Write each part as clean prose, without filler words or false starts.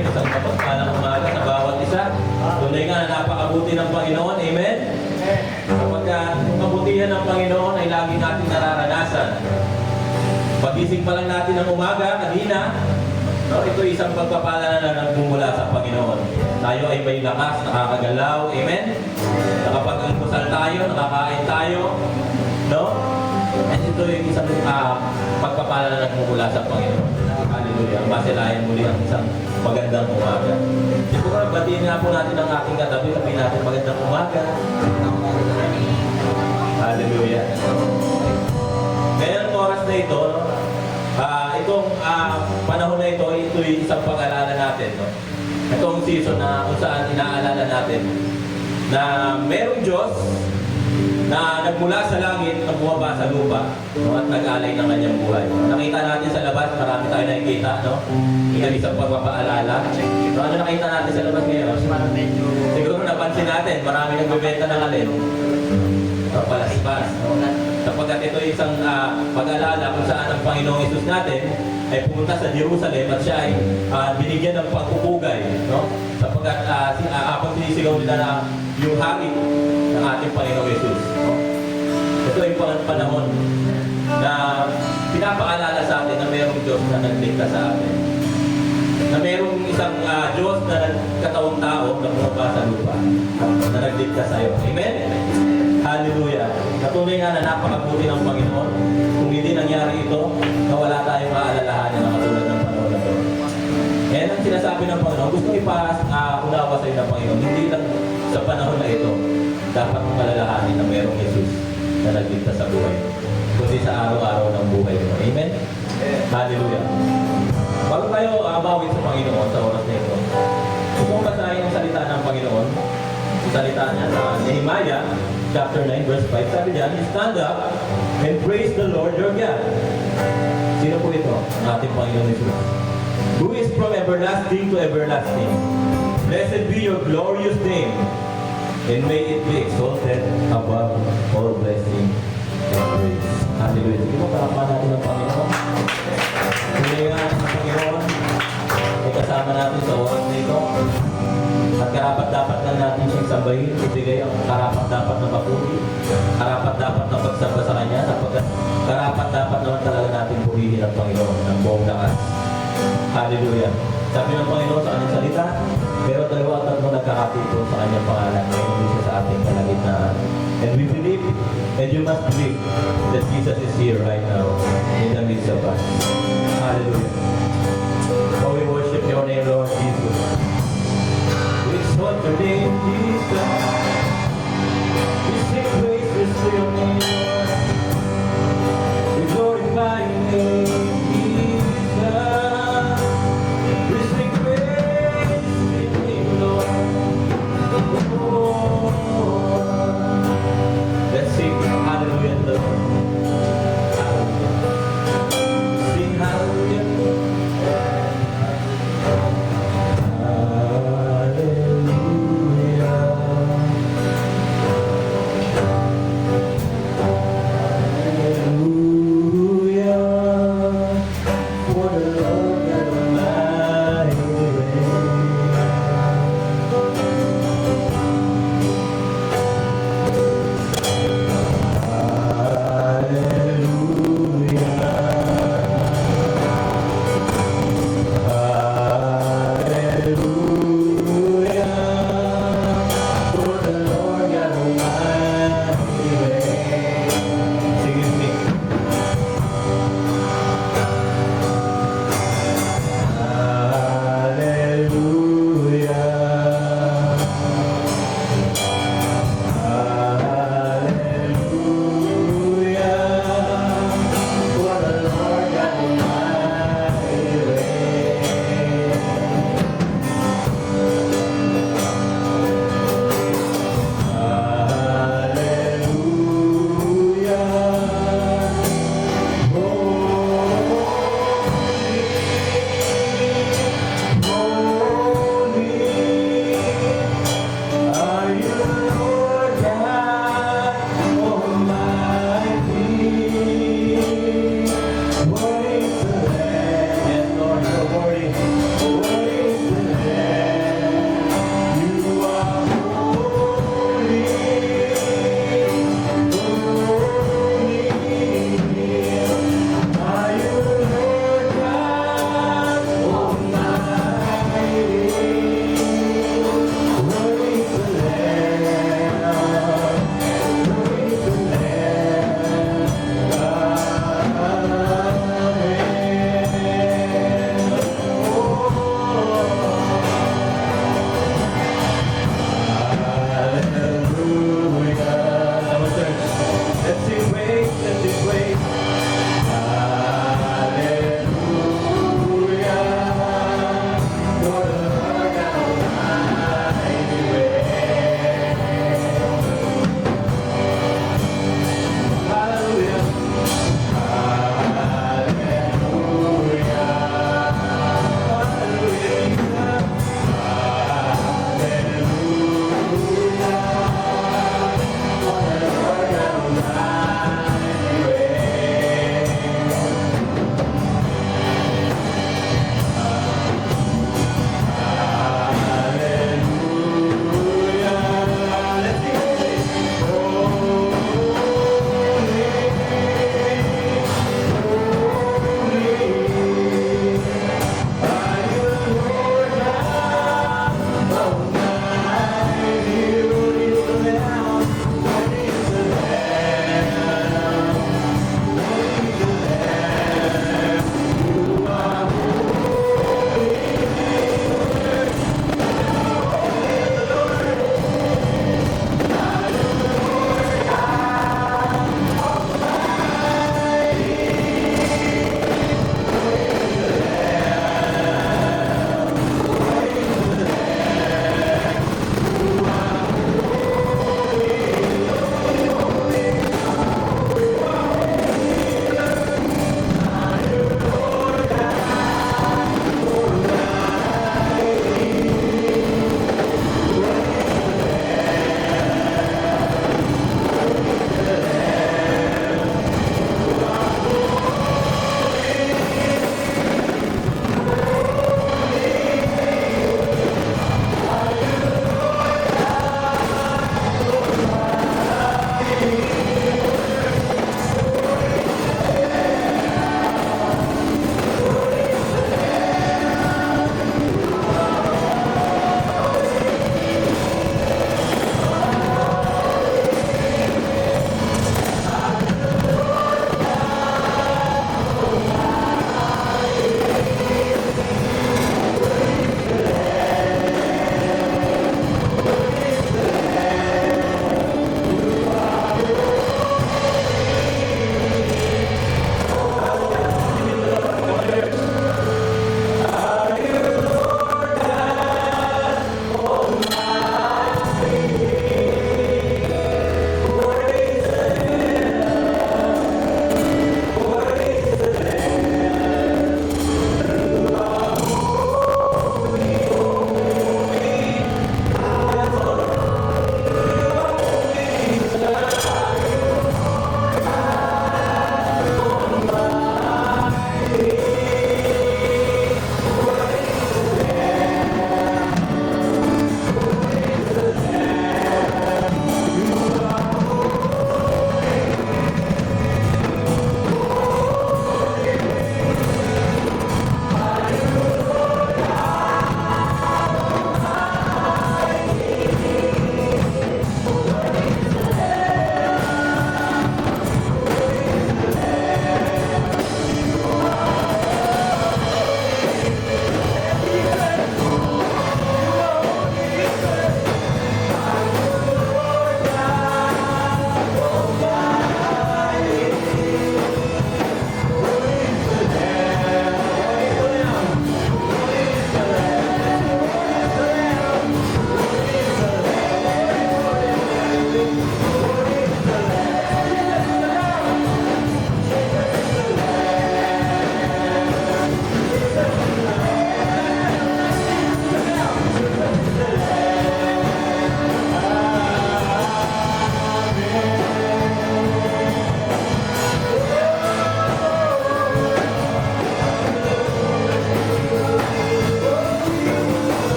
Amen. Isang kapagpalang umaga sa bawat isa. Tunay nga na napakabuti ng Panginoon. Amen. Kapag yung kabutihan ng Panginoon ay lagi natin nararanasan. Pagising pa lang natin ng umaga, kanina, no, ito isang pagpapala na nagmumula sa Panginoon. Tayo ay may lakas, nakakagalaw. Amen. Nakapag-almusal tayo, nakakain tayo. No? At ito yung isang pagpapala na nagmumula sa Panginoon. Hallelujah. Masilayan muli ang isang magandang umaga. Siguro batiin nga po natin ang aking katabi. Sabihin natin magandang umaga. Hallelujah. Ngayong oras na ito, no? Itong panahon na ito, ito yung isang pag-alala natin. No? Itong season na kung saan inaalala natin na merong Diyos na nagmula sa langit na bumaba sa lupa, no? At nag-alay ng kanyang buhay. Nakita natin sa labas, marami tayo nakikita, no? Yung isang pagpapaalala. No? Ano nakita natin sa labas ngayon? Siguro napansin natin, marami nagbebenta ng alin. Palaspas. No? Sapagkat ito isang pag-alala kung saan ang Panginoong Hesus natin ay pumunta sa Jerusalem at siya ay binigyan ng pagpupugay. No? Sapagkat habang sinisigaw nila na yung hari ng ating Panginoong Hesus. No? Ito ay panahon na pinapaalala sa atin na mayroong Diyos na nagligtas sa atin. Na mayroong isang Diyos na katawang tao na bumaba sa lupa na nagligtas sa iyo. Amen? Hallelujah. Natunay nga na napakabuti ng Panginoon. Kung hindi nangyari ito, na wala tayong maalalahanin na katulad ng panahon na ito. Yan ang sinasabi ng Panginoon. Gusto unawa sa iyo ng Panginoon. Hindi lang sa panahon na ito, dapat mong alalahanin na mayroong Jesus na nagligtas sa buhay. Kundi sa araw-araw ng buhay mo. Amen? Hallelujah. Bago tayo abawin sa Panginoon sa oras na ito, gusto kong basahin ang salita ng Panginoon. Ang salita niya sa Nehemiah chapter 9 verse 5. Sabi diyan, stand up and praise the Lord your God. Sino po ito? Ang ating Panginoon Jesus. Who is from everlasting to everlasting. Blessed be your glorious name, and may it be exalted above all blessing and praise. Hallelujah. Sige mo, parapan natin ang Panginoon. Hindi nga ang Panginoon ay kasama natin sa oras na ito. At karapat-dapat na natin siyang sambahin, ibigay ang karapat-dapat na papuri, karapat-dapat na pagsamba sa Kanya, sapagkat karapat-dapat naman talaga natin purihin ang Panginoon ng buong lakas. Hallelujah. Sabi ng Panginoon sa kanyang salita, pero dalawa at tatlo nagkakatito sa kanyang pangalan, ngayon siya sa ating kalagitnaan. And we believe, and you must believe, that Jesus is here right now, in the midst of us. Hallelujah. Oh, we worship your name, Lord Jesus. We exalt your name, Jesus. We sing praises to your name, Lord. We glorify your name, Jesus. We sing praises to your name, Lord. Oh, let's sing hallelujah to the Lord. Hallelujah. Sing hallelujah.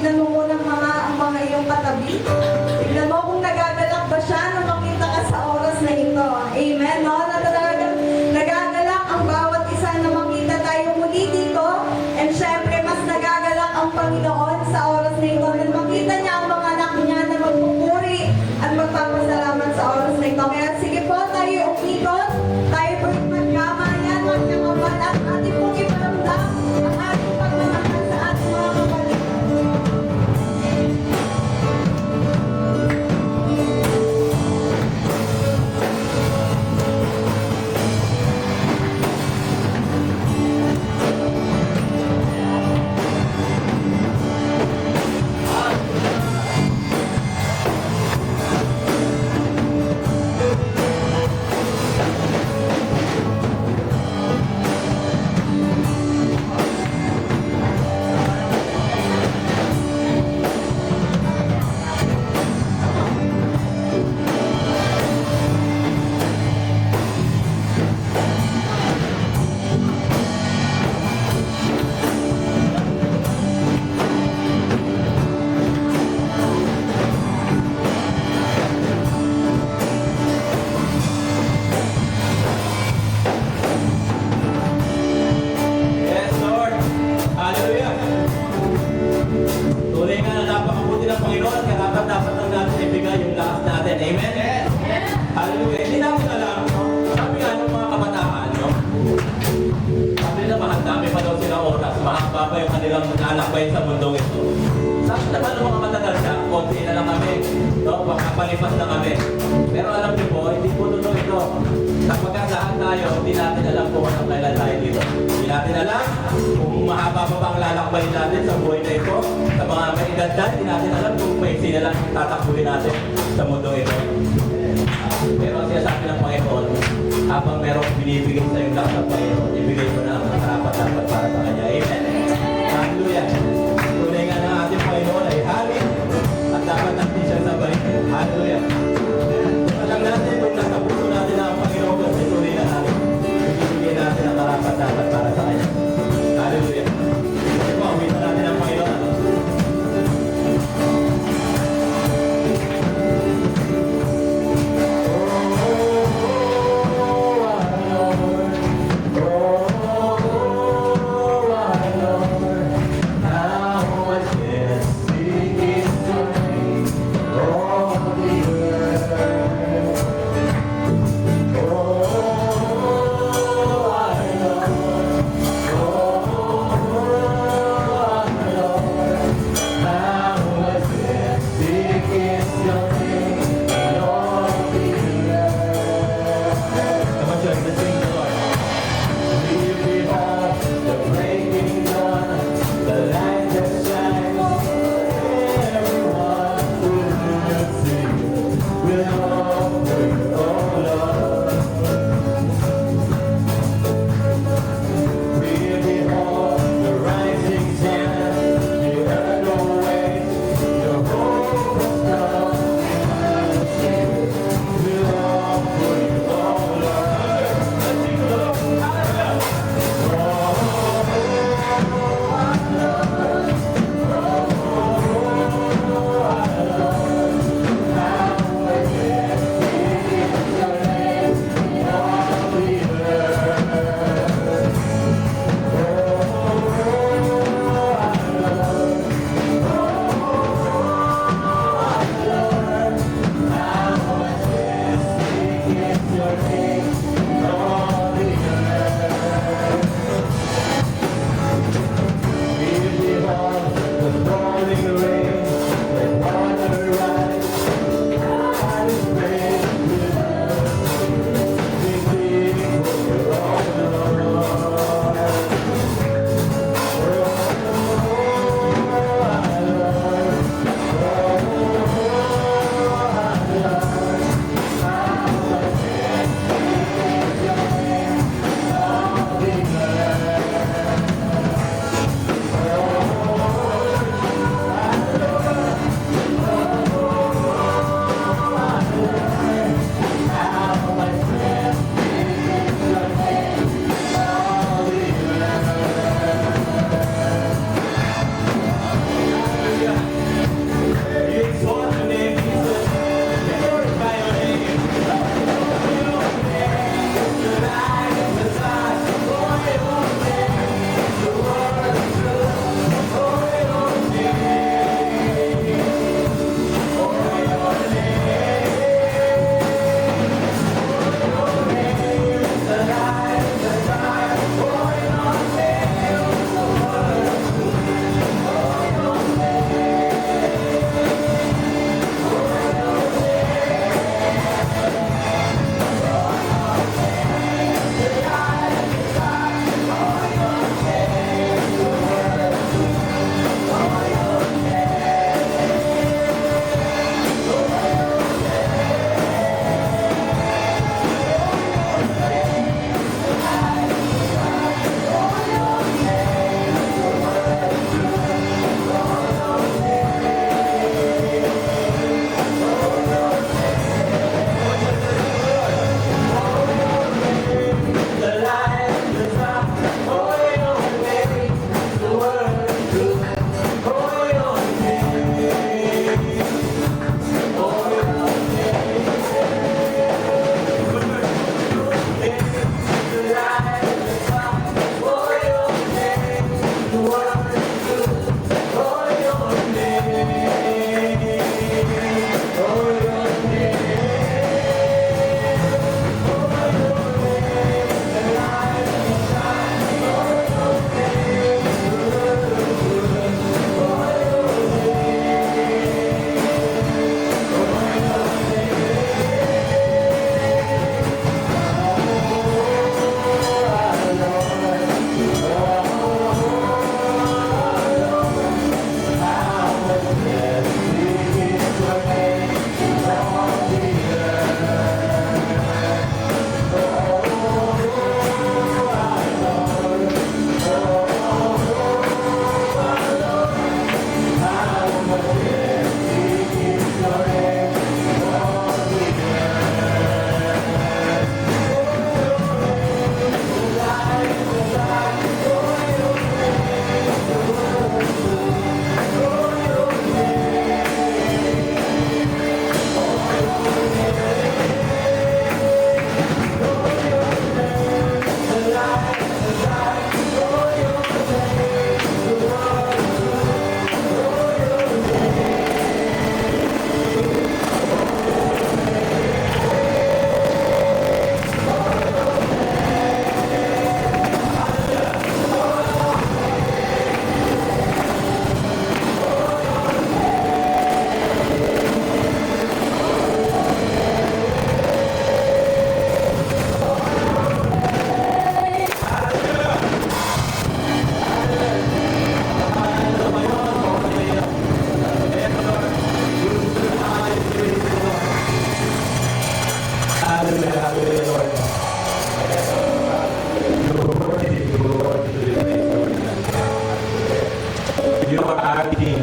tignan mo muna ang mga iyong katabi. Tignan mo kung nagagalak ba siya na makita ka sa oras na ito. Amen, no? Na talagang nagagalak ang bawat isa na makita tayo muli dito. And syempre, mas nagagalak ang Panginoon sa oras na ito na makita niya ang mga anak niya na magpupuri at magpapasalamat sa oras na ito. Kaya sige po, tayo umikot, tayo po magkamayan, magkakaban at ating pong iparamdam ang ating pagmamahal sa ating mga kapatid. Yes, Lord. Hallelujah. Tunay nga na napakabuti ng Panginoon, kaya dapat lang natin ibigay yung lakas natin. Amen? Hallelujah. Hindi natin alam, no? Sabi nga ng mga kabataan, no? Sabi na dami pa daw sila oras, mahaba pa yung kanilang nalakbay sa mundong ito. Sabi naman ng mga matagal na, konti na lang kami, no? Makapalipas na kami. Pero alam niyo po, hindi po totoo ito. Kapag lahat tayo, hindi natin alam kung anong kailan tayo dito. Hindi natin alam kung mahaba pa ba ang lalakbay natin sa buhay na ito. Sa mga may edad na, hindi natin alam kung may sila lang tatakbuhin natin sa mundo ito. Pero ang sinasabi ng Panginoon, habang merong binibigay sa yung lakas ng Panginoon, ibigay mo na ang dapat para sa Kanya. Amen. Hallelujah. Tunay nga ng ating Panginoon ay hari at dapat natin siya sabayin. Hallelujah. Alam natin kung nasa puso natin na ang Panginoon kasi tunay na natin. Ibigay natin ang dapat para sa Kanya. Hallelujah. Ito, awitan natin ang Panginoon. Oh,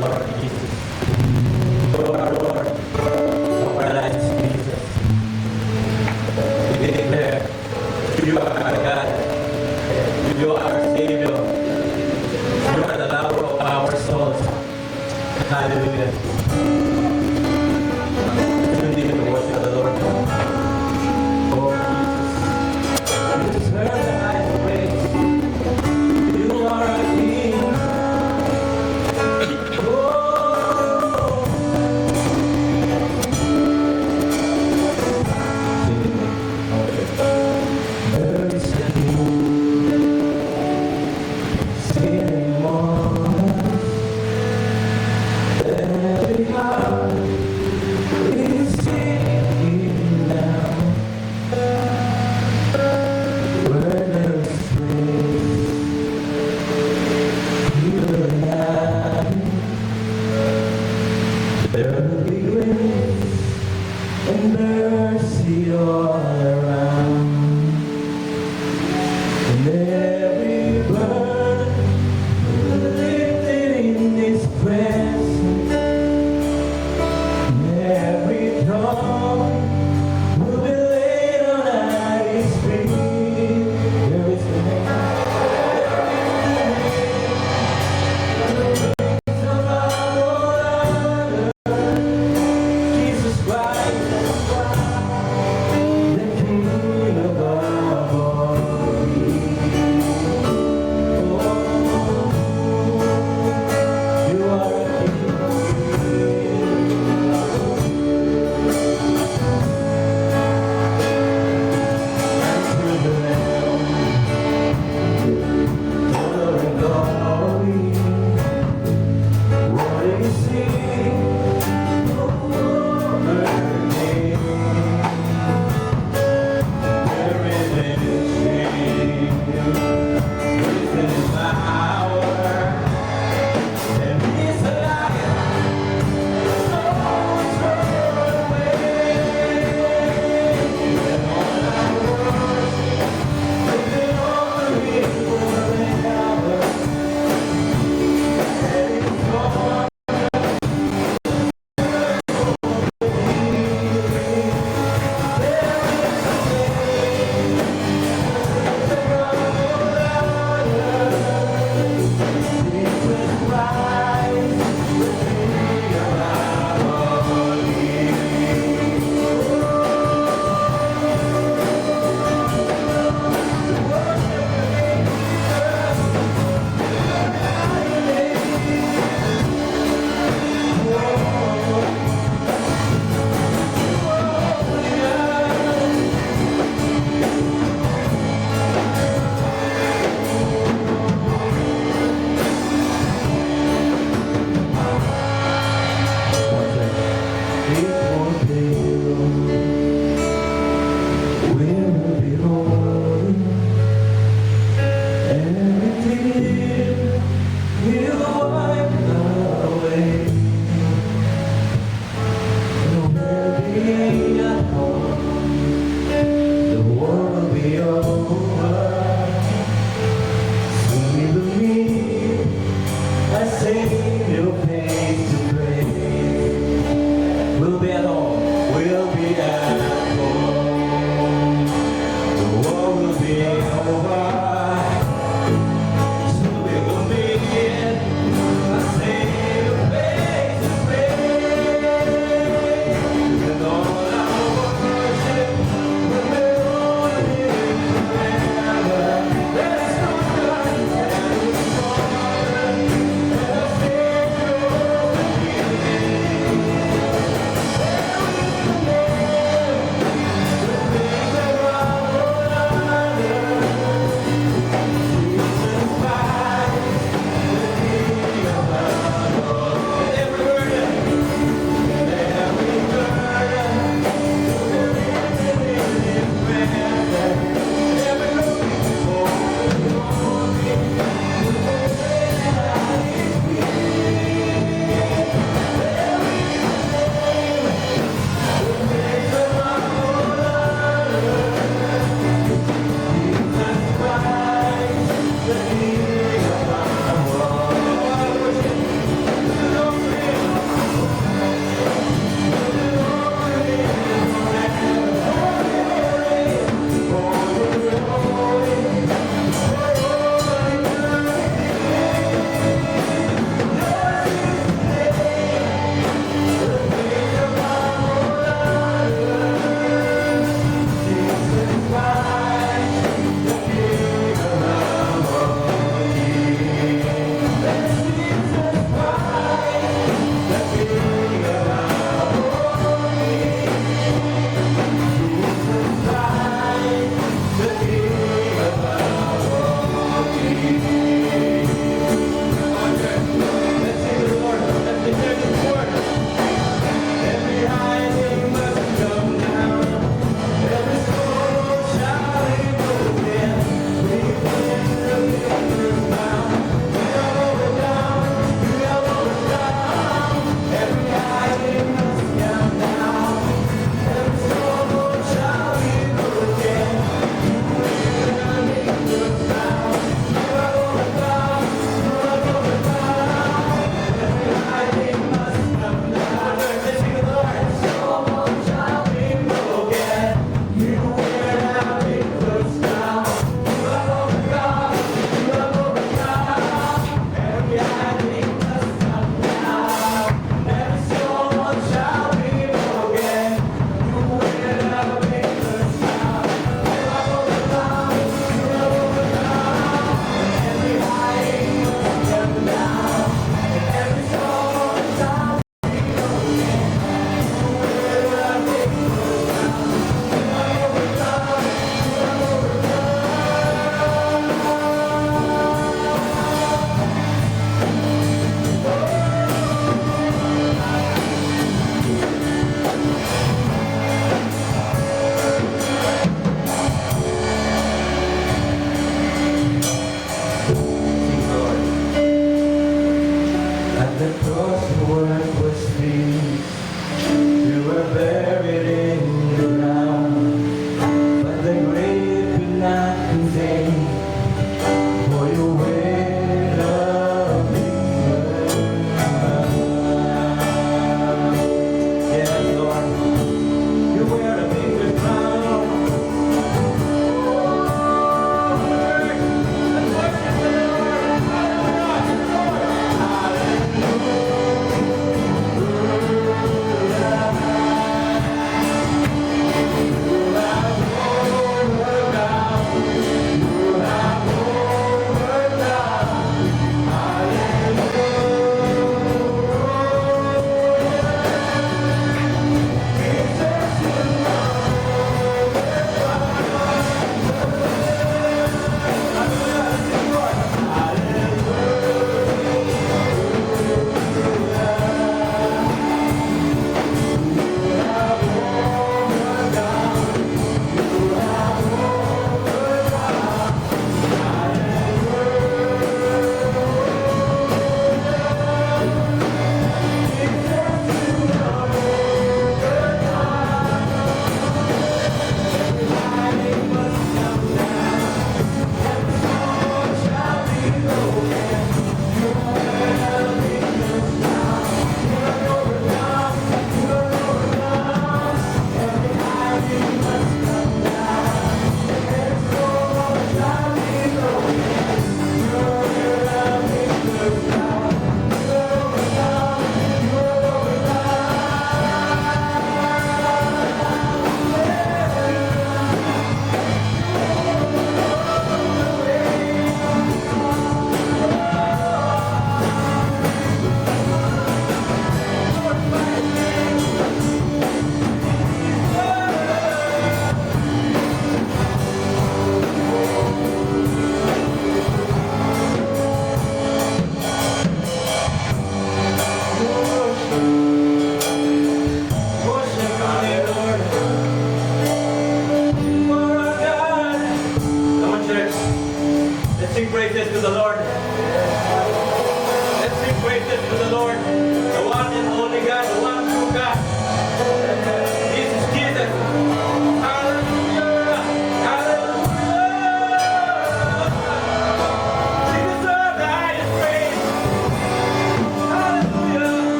Lord Jesus. You are Lord of our lives, Jesus. We declare you are our God. You are our Savior. You are the lover of our souls. Hallelujah. Continue to worship the Lord. Oh, Jesus. You deserve the highest praise. You are our King. Oh. There is a singing more. Every heart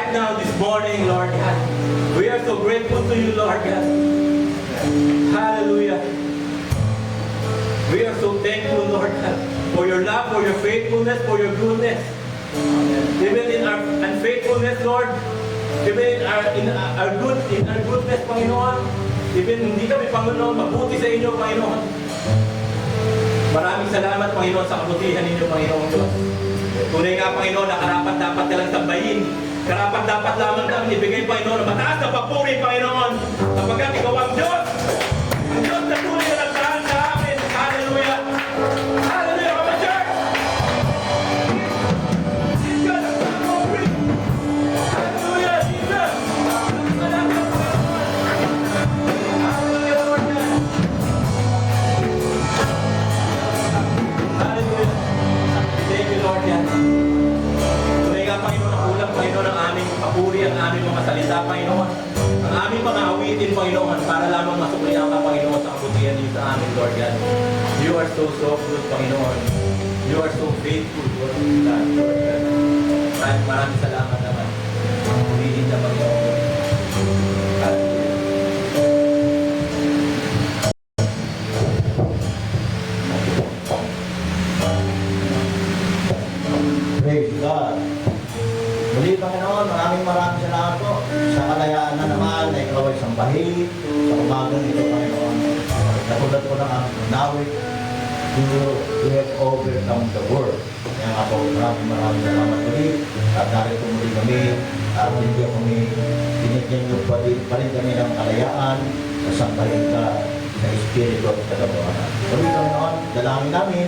right now, this morning, Lord God. We are so grateful to you, Lord God. Hallelujah. We are so thankful, Lord God, for your love, for your faithfulness, for your goodness. Even in our unfaithfulness, Lord, even in our goodness, Panginoon, even hindi kami, Panginoon, mabuti sa inyo, Panginoon. Maraming salamat, Panginoon, sa kabutihan ninyo, Panginoon Diyos. Tunay nga, Panginoon, na karapat-dapat ka lang sambahin. Karapat-dapat lamang namin ibigay, Panginoon, ang mataas na papuri, Panginoon, sapagkat ikaw ang Diyos. Ang Diyos na tunay na nagdaan sa amin. Hallelujah. Hallelujah, Mama Church. Give God a clap offering. Hallelujah, Jesus. Hallelujah, Lord God. Hallelujah. Thank you, Lord God. Tunay nga, Panginoon, ang kulang, Panginoon, ang aming papuri, ang aming mga salita, Panginoon. Ang aming mga awitin, Panginoon, para lamang masuklihan ka, Panginoon, sa kabutihan niyo sa amin, Lord God. You are so good, Panginoon. You are so faithful, Lord God. Maraming salamat naman. Purihin na, Panginoon. Hallelujah. Praise God. Muli, Panginoon, maraming salamat po sa kalayaan na naman na ikaw ay sambahin sa umagang ito, Panginoon. Nakulat ko ng ang nawit, you have overcome the world. Kaya nga po, maraming salamat muli. At narito muli kami, at hindi kami, binigyan niyo pa rin kami ng kalayaan sa sambahin ka sa Espiritu at kadabuanan. Muli, Panginoon, dalangin namin,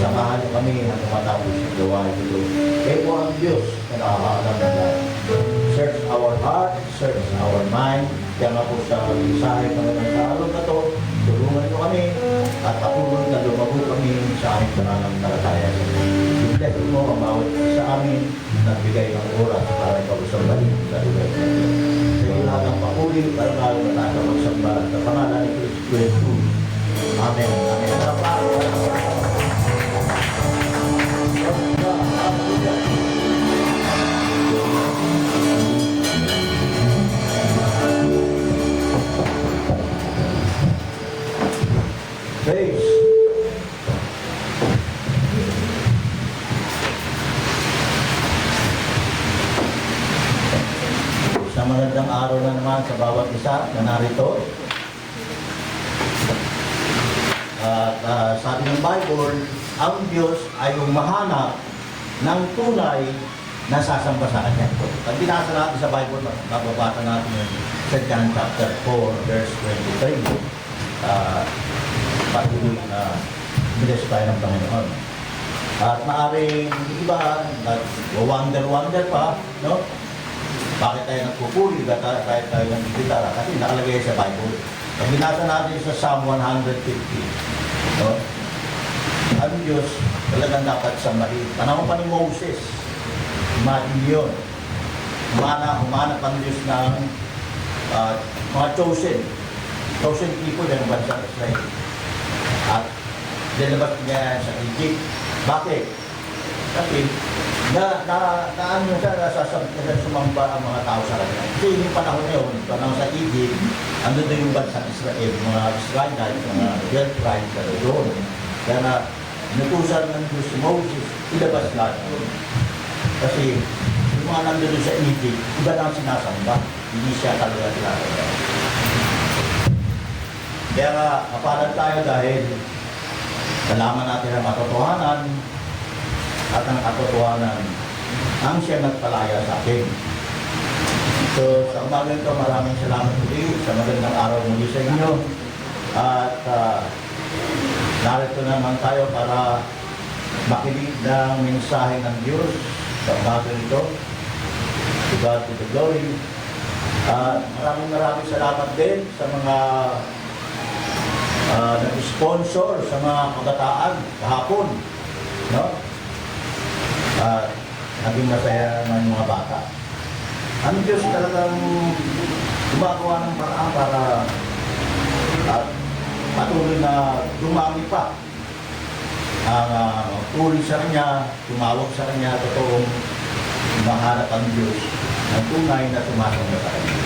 samahan niyo kami na tumatapos sa gawain ito. Kayo po ang Diyos na nakakaalam na lahat. Search our heart, search our mind. Kaya nga po sa mensahe Panginoon sa araw na ito, tulungan niyo kami at patuloy na lumago kami sa aming pananampalataya. I-bless mo ang bawat sa amin na bigay ng oras para ikaw sambahin sa lugar na ito. Sa iyo lahat ang papuri para lalo na tayo magsamba sa pangalan ni Kristo Jesus. Amen. Amen. Praise. Sa magandang araw na naman sa bawat isa na narito. At sabi ng Bible, ang Diyos ay umahanap ng tunay na sasamba sa Kanya. Pag binasa natin sa Bible, mababasa natin yun sa John chapter 4, verse 23. Patuloy na bless tayo ng Panginoon. At maaaring iba, wonder pa, no? Bakit tayo nagpupuri, bakit tayo nagpipitara? Kasi nakalagay sa Bible. Pag binasa natin sa Psalm 150, no? Ang Diyos talagang dapat sambahin. Panahon pa ni Moses, imagine yun. Humanap ang Diyos ng mga chosen people ng bansa Israel. At dinabas niya sa Egypt. Bakit? Kasi sumamba ang mga tao sa kanya. Kasi yung panahon yun, panahon sa Egypt, andun din yung bansa Israel, mga Israelites, mga 12 tribes na doon. Kaya na, inutusan ng Diyos si Moses, ilabas lahat doon. Kasi yung mga nandun sa Egypt, iba lang sinasamba, hindi siya talaga sinasamba. Kaya nga, kapalan tayo dahil nalaman natin ang katotohanan at ang katotohanan ang siya nagpalaya sa akin. So, sa umaga ito, maraming salamat muli sa magandang araw muli sa inyo. At narito naman tayo para makinig ng mensahe ng Diyos sa umaga ito. To God be the glory. Maraming salamat din sa mga nag-sponsor sa mga kabataan kahapon, no? Naging masaya ng mga bata. Ang Diyos talagang gumagawa ng paraan para patuloy na dumami pa ang turi sa Kanya, tumawag sa Kanya, totoong mahanap ang Diyos ng tunay na sumasunod sa kanya.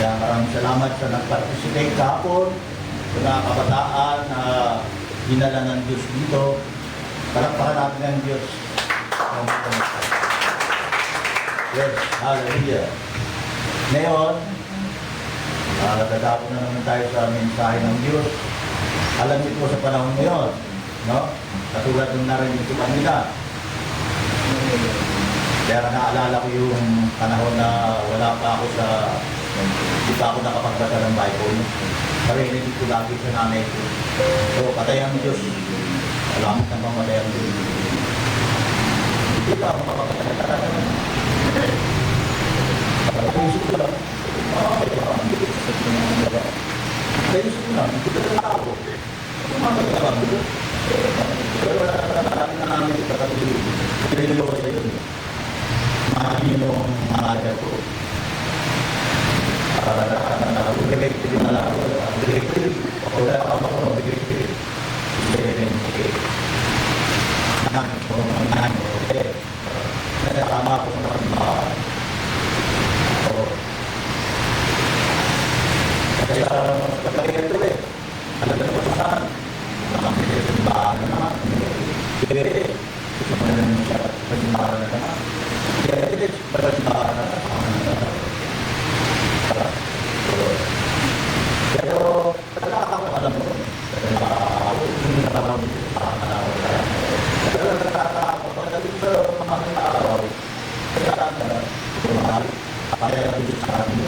Kaya maraming salamat sa nag-participate kahapon, sa mga kabataan na dinala ng Diyos dito. Palakpakan natin ang Diyos. Yes, hallelujah. Ngayon, dadako na naman tayo sa mensahe ng Diyos. Alam niyo po sa panahon ngayon, no? Katulad ng narinig ko kanina. Kaya naalala ko yung panahon na wala pa ako hindi pa ako nakapagbasa ng Bible. Narinig ko lagi sa nanay ko. So, patay ang Diyos. Alamit ng mamatay ang Diyos. Hindi pa ako makapagpatay talaga. Naisip ko lang. Naisip ko lang. Hindi ko lang ako. Mamatay ang Diyos. Pero wala na namin ito katulog. Pinilo ko sa iyo. Mahalin yung mga ko. Direktiri na lang ako. Direktiri. Wala ka ako. Direktiri. Direktiri. Namin ko. Namin ko. Tama ko sa mga kasi sa pagkakita ito alam na po saan nakakita sa bahan na naman kaya gusto mo na naman siya pagsimbahan na naman kaya pagsimbahan na naman pero talaga ako alam mo ako hindi na naman pero talaga ako pagdating sa mga araw kaya sana kumahal kaya hindi sa akin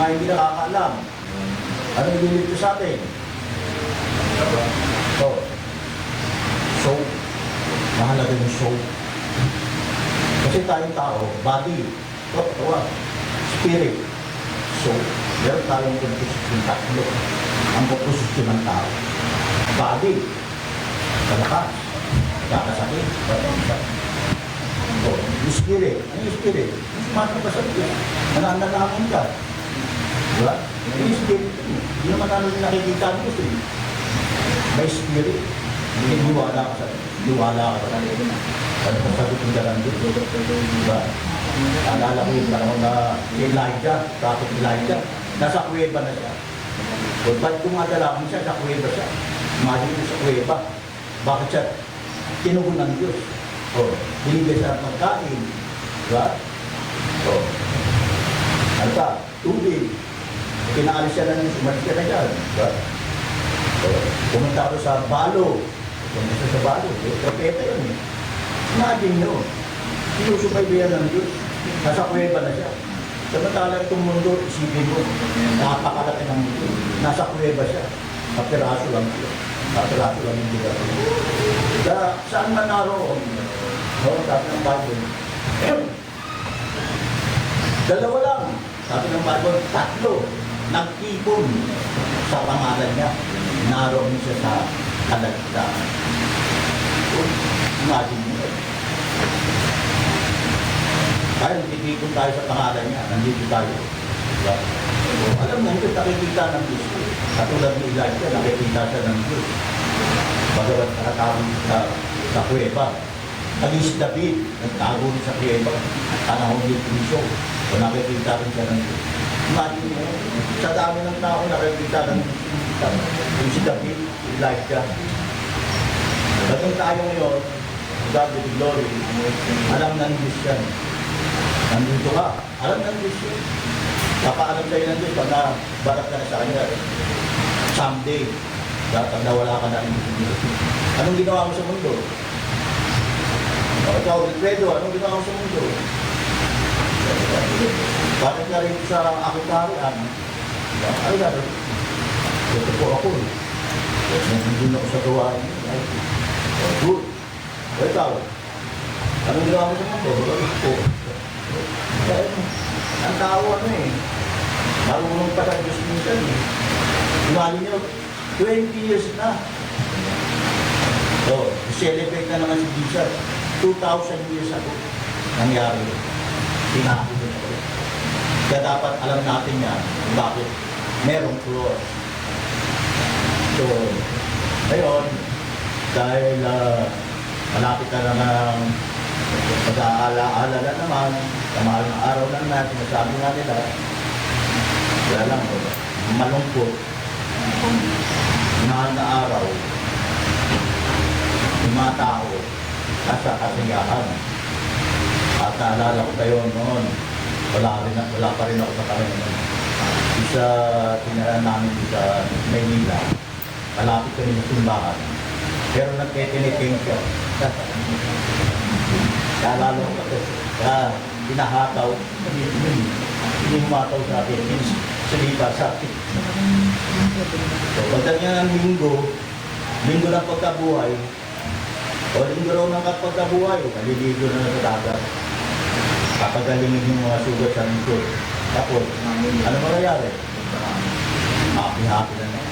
mga hindi nakakaalam. Ano yung dito sa atin? So, mahalaga yung soul. Kasi tayong tao, body, spirit, soul. Meron tayong composition tatlo. Ang composition ng tao. Body, kalakas, kakasakit, yung spirit, ano yung spirit? Mas mapasal ka. Nananalaman ka. Diba? Yung spirit, hindi naman namin nakikita ang gusto. May spirit. Hindi niwala ka sa ano kung sagot yung dalang dito. Diba? Alala ko yung panahon na si Elijah, Prophet Elijah, nasa kuweba na siya. So, ba't kumadalaman siya, sa kuweba siya? Imagine ko sa kuweba. Bakit siya? Tinugon ng Diyos. Binigay siya ng pagkain. Diba? Ano ka? Tubig. Pinaalis siya na umalis ka na dyan. Diba? Pumunta ko sa balo. Pumunta sa balo. Trapeta yun eh. Imagine nyo. Sinusubaybayan ng Diyos. Nasa kuweba na siya. Samantala itong mundo, isipin mo. Napakalaki ng mundo. Nasa kuweba siya. Kapiraso lang siya. Kapiraso lang yung bigat. Kaya saan man naroon, sabi ng Bible, dalawa lang, sabi ng Bible, tatlo, nagtipon sa pangalan niya, naroon siya sa kalagitnaan. Imagine mo. Kaya nagtitipon tayo sa pangalan niya, nandito tayo. Diba? So, alam na ito, nakikita ng Diyos. Katulad ni Elijah, nakikita siya ng Diyos. Bagamat nakatawin sa kuweba. Naging si David, nagtago rin sa kuweba. Panahon din piso. So nakikita rin siya ng Diyos. Imagine mo, sa dami ng tao nakikita ng Diyos. Yung si David, si Elijah. Bagay tayo ngayon, God with the glory, alam ng Diyos yan. Nandito ka, alam ng Diyos yan. Kapaalam sa'yo ng Diyos, pag barat ka na sa kanya, someday, pag nawala ka na rin sa Diyos. Anong ginawa mo sa mundo? O, ikaw, Pedro, anong ginawa mo sa mundo? Bakit ka rin sa aking kaharian? Ano ka rin? Ito po ako. Nandun ako sa gawain. Good. O, ikaw, anong ginawa mo sa mundo? Ito po. Ang tao marunong pa sa Diyos minsan eh. Imagine nyo, 20 years na. So, celebrate na naman si Jesus. 2,000 years ago nangyari. Sinabi ko na ito. Kaya dapat alam natin yan kung bakit merong cross. So, ngayon, dahil malapit na naman pag-aala-ala na naman, kamahal ng araw na naman, sinasabi nga nila, wala lang, malungkot, mahal na araw, yung mga tao, nasa kasiyahan. At naalala ko kayo noon, wala pa rin ako sa Panginoon. Isa, tinaraan namin sa Maynila, malapit kami sa simbahan, pero nagketiniking siya. Naalala ko kasi, kaya pinahataw, hindi umataw sa akin, salita sa akin. So, pagdating ng linggo ng pagkabuhay, o linggo raw ng pagkabuhay, kaliligo na sa dagat. Kapagalingin yung mga sugat sa lingkod. Tapos, ano mangyayari? Happy-happy na naman.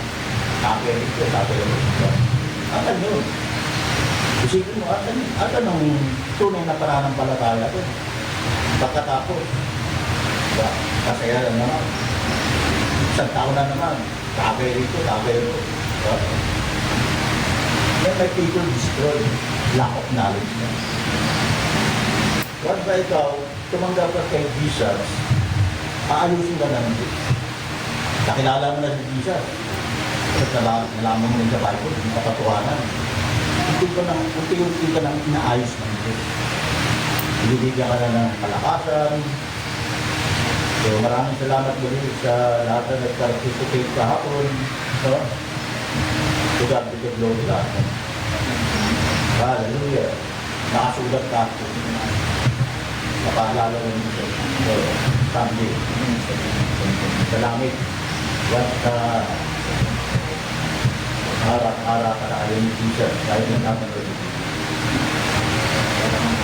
Happy ito, happy ito. At ano? Isipin mo, at anong tunay na pananampalataya ito? Pagkatapos, kasaya lang naman. Isang taon na naman, tagay rito. Yan may people destroy, lack of knowledge na. Once ba ikaw, tumanggap ka kay Jesus, aayusin ka na ng Diyos. Nakilala mo na si Jesus. Kasi nalaman mo rin sa Bible, yung kapatuhanan. Unti-unti ka nang inaayos ng Diyos. Ibibigyan ka na ng kalakasan. So maraming salamat muli sa lahat na nag-participate kahapon. So, to God be the glory lahat. Hallelujah. Nakasulat ka ako. Napaalala mo nito. So, someday. Salamat. What harap-harap ka na ayaw ni Jesus. Dahil na naman rin.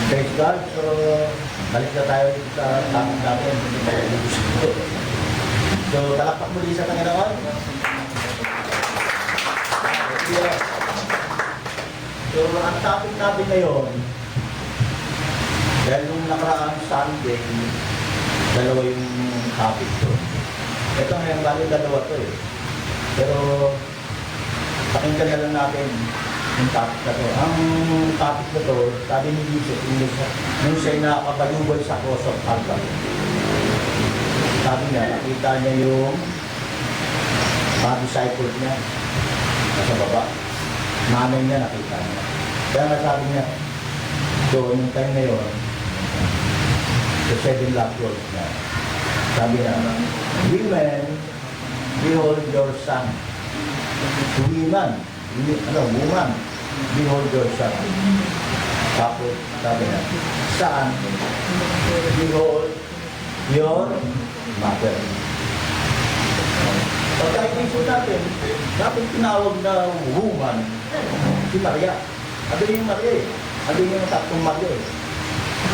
Praise God. So, balik na tayo sa tamang natin. So, talakpak muli sa Panginoon. So, ang topic natin ngayon, dahil nung nakaraang Sunday, dalawa yung topic ko. Ito ngayon, bali dalawa to eh. Pero, pakinggan na lang natin yung topic na to. Ang topic na to, sabi ni Jesus, nung siya'y nakabayubay sa cross of Calvary. Sabi niya, nakita niya yung mga disciples niya nasa baba. Nanay niya nakita niya. Kaya nga sabi niya, so yung time na yun, the 7 last words niya. Sabi niya, women, behold your son. Woman, behold your son. Tapos, sabi niya, son, behold your mother. Pagka-isip natin, dapat tinawag na woman, si Maria. Ano yung Maria eh? Ano yung tatlong Maria eh?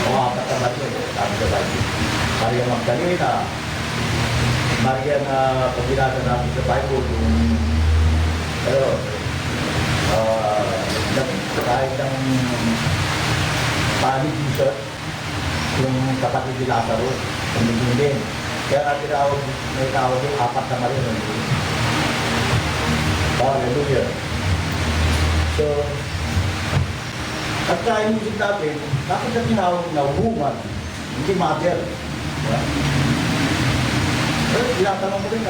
O apat na Maria eh. Sabi sa Bible. Maria Magdalena, Maria na pag-binasa natin sa Bible, pero, kahit ang panig Jesus, yung kapatid ni Lazarus, hindi din. Kaya nga tinawag, may tawag yung apat na Maria. Hallelujah. So, at kaya inisip natin, bakit na tinawag na woman, hindi mother? Diba? Pero tinatanong ko rin,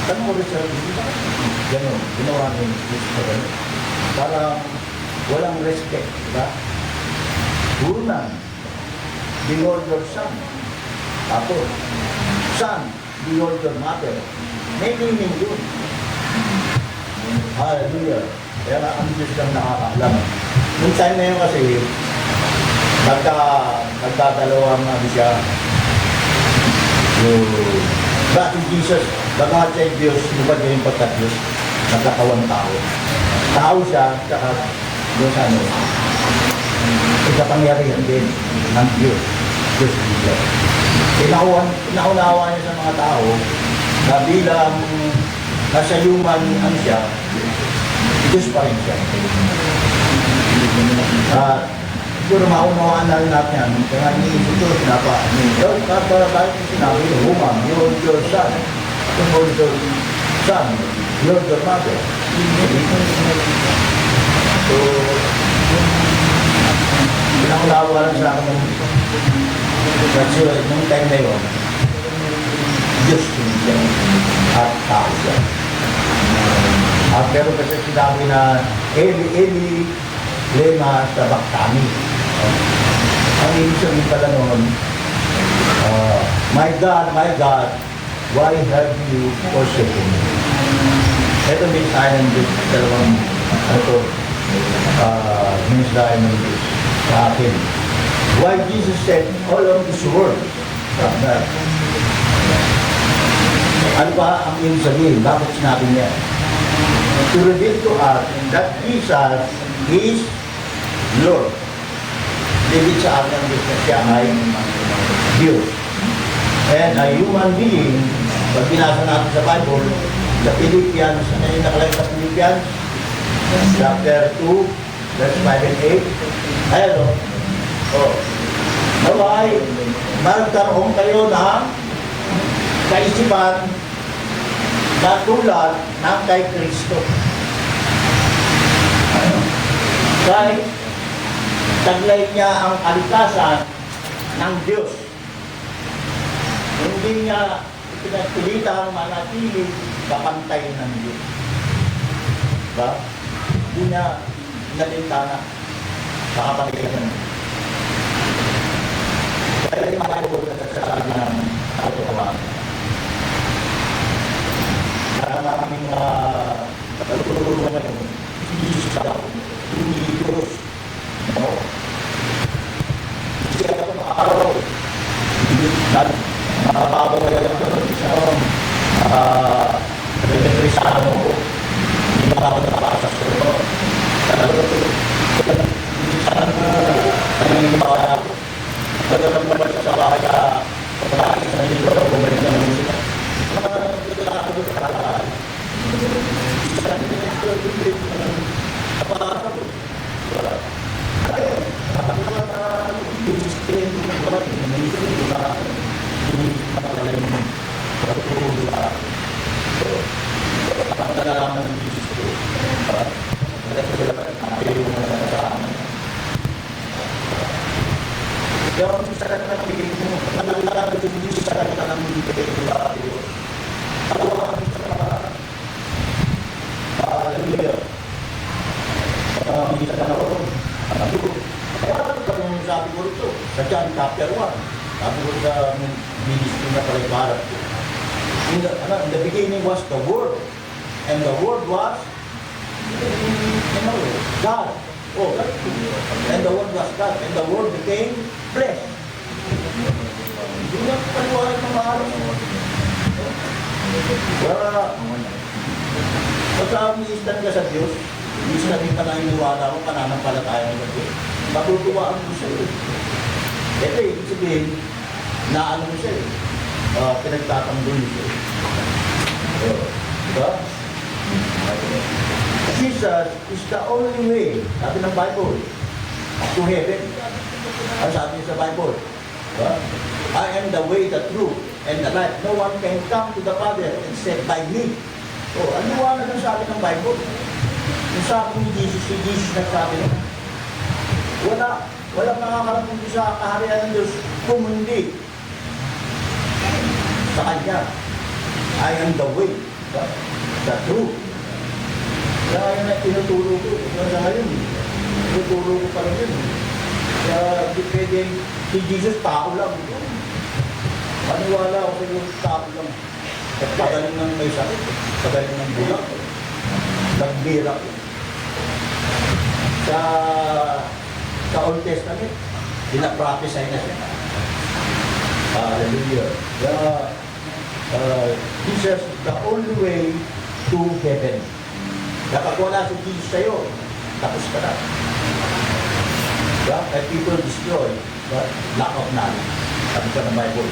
tanong ko rin sa gano'n, ginawa ng Diyos na gano'n. Parang walang respect, diba? Woman, behold your son. Tapos, son, behold your mother. May meaning yun. Hallelujah. Kaya nga ang Diyos lang nakakaalam. Nung time na yun kasi, nagdadalawang siya. Bakit Jesus, baka siya Diyos, lubad niya yung pagka-Diyos, nagkakawang tao. Tao siya, tsaka Diyos ano, ikapangyarihan din ng Diyos. Diyos Jesus. Pinaunawa niya sa mga tao na bilang nasa human ano siya, Diyos pa rin siya. Siguro maunawaan na rin natin yan. Kaya iniisip ko, bakit sinabi yung woman, you're your son. You're your son. You're your mother. So, pinaunawa lang sa akin kasi nung time na yun, Diyos siya at tao siya. At pero kasi sinabi na Eli, lema sa baktani. Ang ibig sabihin pala noon, my God, why have you forsaken me? Ito mensahe ng Diyos, dalawang mensahe ng Diyos sa akin. Why Jesus said all of this word. Ano ba ang ibig sabihin? Bakit sinabi niya? To reveal to us that Jesus is Lord. David sa akin ang Diyos na siya ay Diyos. And a human being, pag binasa natin sa Bible, sa Philippians, ano yung nakalagay sa Philippians? Chapter 2, verse 5 and 8. Ayan o. Naway, magkaroon kayo ng kaisipan na tulad ng kay Kristo. Kahit taglay niya ang kalikasan ng Diyos. Hindi niya pinagpilitang manatili kapantay ng Diyos. Diba? Hindi niya nalintana sa kapalitan. Kaya yung mga ito nagsasabi ng katotohanan. Kaya maraming natutulungan ngayon, hindi siya hindi Diyos. Siya ito makakaraw. Dahil makababaw kayo ng siya Krisano ko. Hindi makakapasa sa ito. Nagkaroon naman siya sa bahay na pagkakis na nito at bumalik na naman siya. Kaya kung sa kanya ng bigay mo, nalalaman ito hindi sa kanya ng bigay mo ba kayo? Ako ang hallelujah. Hindi sa kanya ko. Kaya kung sabi ko ito, sa John chapter 1, sabi ko sa ministry na palibarat ko. In the beginning was the Word, and the Word was God. Oh, and the Word was God, and the Word became flesh. Hindi na paliwanag ng mahalo. Kaya, pagka umiistan ka sa Diyos, hindi sinabi ka na iniwala mo, pananampalataya mo sa Diyos. Matutuwaan mo siya eh. Ito eh, ibig sabihin, naano mo siya eh. Pinagtatanggol mo siya eh. Diba? Jesus is the only way, sabi ng Bible, to heaven. Ang sabi niya sa Bible, diba? I am the way, the truth, and the life. No one can come to the Father except by me. Ano ang sabi ng Bible? Yung sabi ni Jesus, si Jesus nagsabi na, walang nakakarating sa kaharian ng Diyos kung hindi sa Kanya. I am the way, the truth. Kaya yun ang tinuturo ko. Sa ngayon, tinuturo ko pa rin yun. Kaya di pwede, si Jesus tao lang. Paniwala ako sa yung tao lang. At pagaling ng may sakit, pagaling ng bulang, nagbira ko. Sa Old Testament, dinaprophesy na siya. Hallelujah. Jesus is the only way to heaven. Kapag wala si Jesus sa'yo, tapos ka na. Kaya people destroy, lack of knowledge. Sabi ka ng Bible.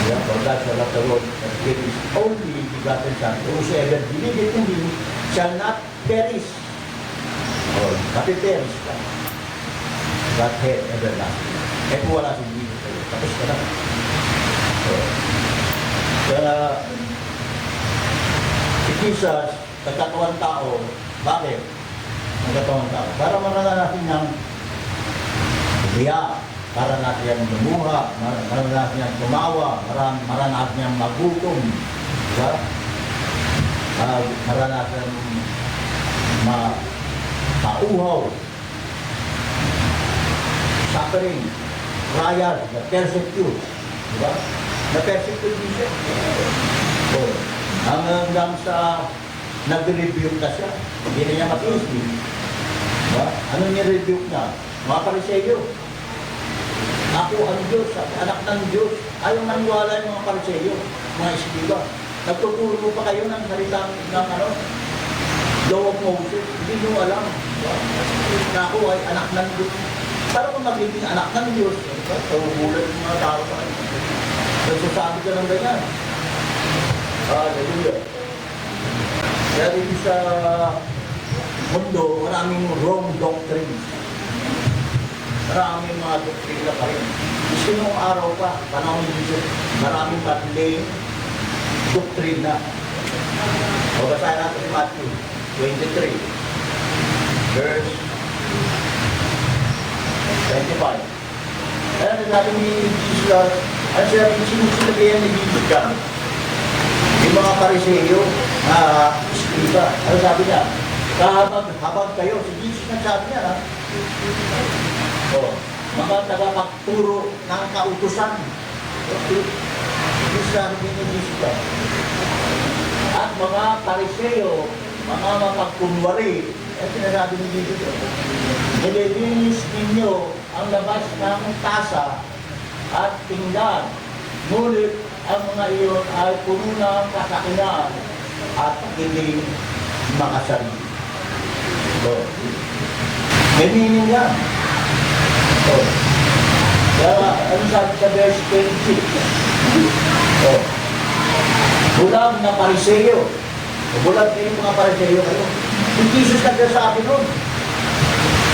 For God so loved the world that gave His only begotten Son, whosoever believeth in Him shall not perish. Tapi perish ka. But have everlasting. Kaya kung wala si Jesus sa'yo, tapos ka na. Kaya, si Jesus, nagkatawang tao, bakit? Nagkatawang tao. Para maranasin niyang biya, para natin niyang lumuha, maranasin niyang tumawa, maranasin niyang magutom, diba? Maranasin niyang mauhaw, suffering, trial, persecute, diba? Na-persecute din siya. Hanggang sa nag-rebuke na siya, hindi na niya matiis. Diba? Ano niya rebuke niya? Mga Pariseyo. Ako ang Diyos, anak ng Diyos. Ayaw maniwala yung mga Pariseyo, mga Eskriba. Nagtuturo pa kayo ng salitang ng Law of Moses. Hindi nyo alam. Diba? Na ako ay anak ng Diyos. Para kung magiging anak ng Diyos, tawugulan yung mga tao sa kanya. Nagsasabi ka ng ganyan. Hallelujah. Kaya dito sa mundo, maraming wrong doctrines. Maraming mga doktrina pa rin. Gusto nung araw pa, panahon dito, maraming matiling doktrina. O basahin natin Matthew 23, verse 25. Kaya nasabi ni Jesus, ano sinusilabihan ni Jesus ka? Yung mga Pariseyo, Eskriba, ano sabi niya? Habang kayo, si Jesus nagsabi niya, mga tagapagturo ng kautusan. Sabi ni Jesus ka. At mga Pariseyo, mga mapagkunwari, ang sinasabi ni Jesus, nililinis ninyo ang labas ng tasa at pinggan. Ngunit ang mga iyon ay puno ng kasakinan at hindi makasarili. May meaning yan. Kaya ano sabi sa verse 26? Bulag na Pariseyo. Bulag kayo mga Pariseyo kayo. Si Jesus nagsasabi nun.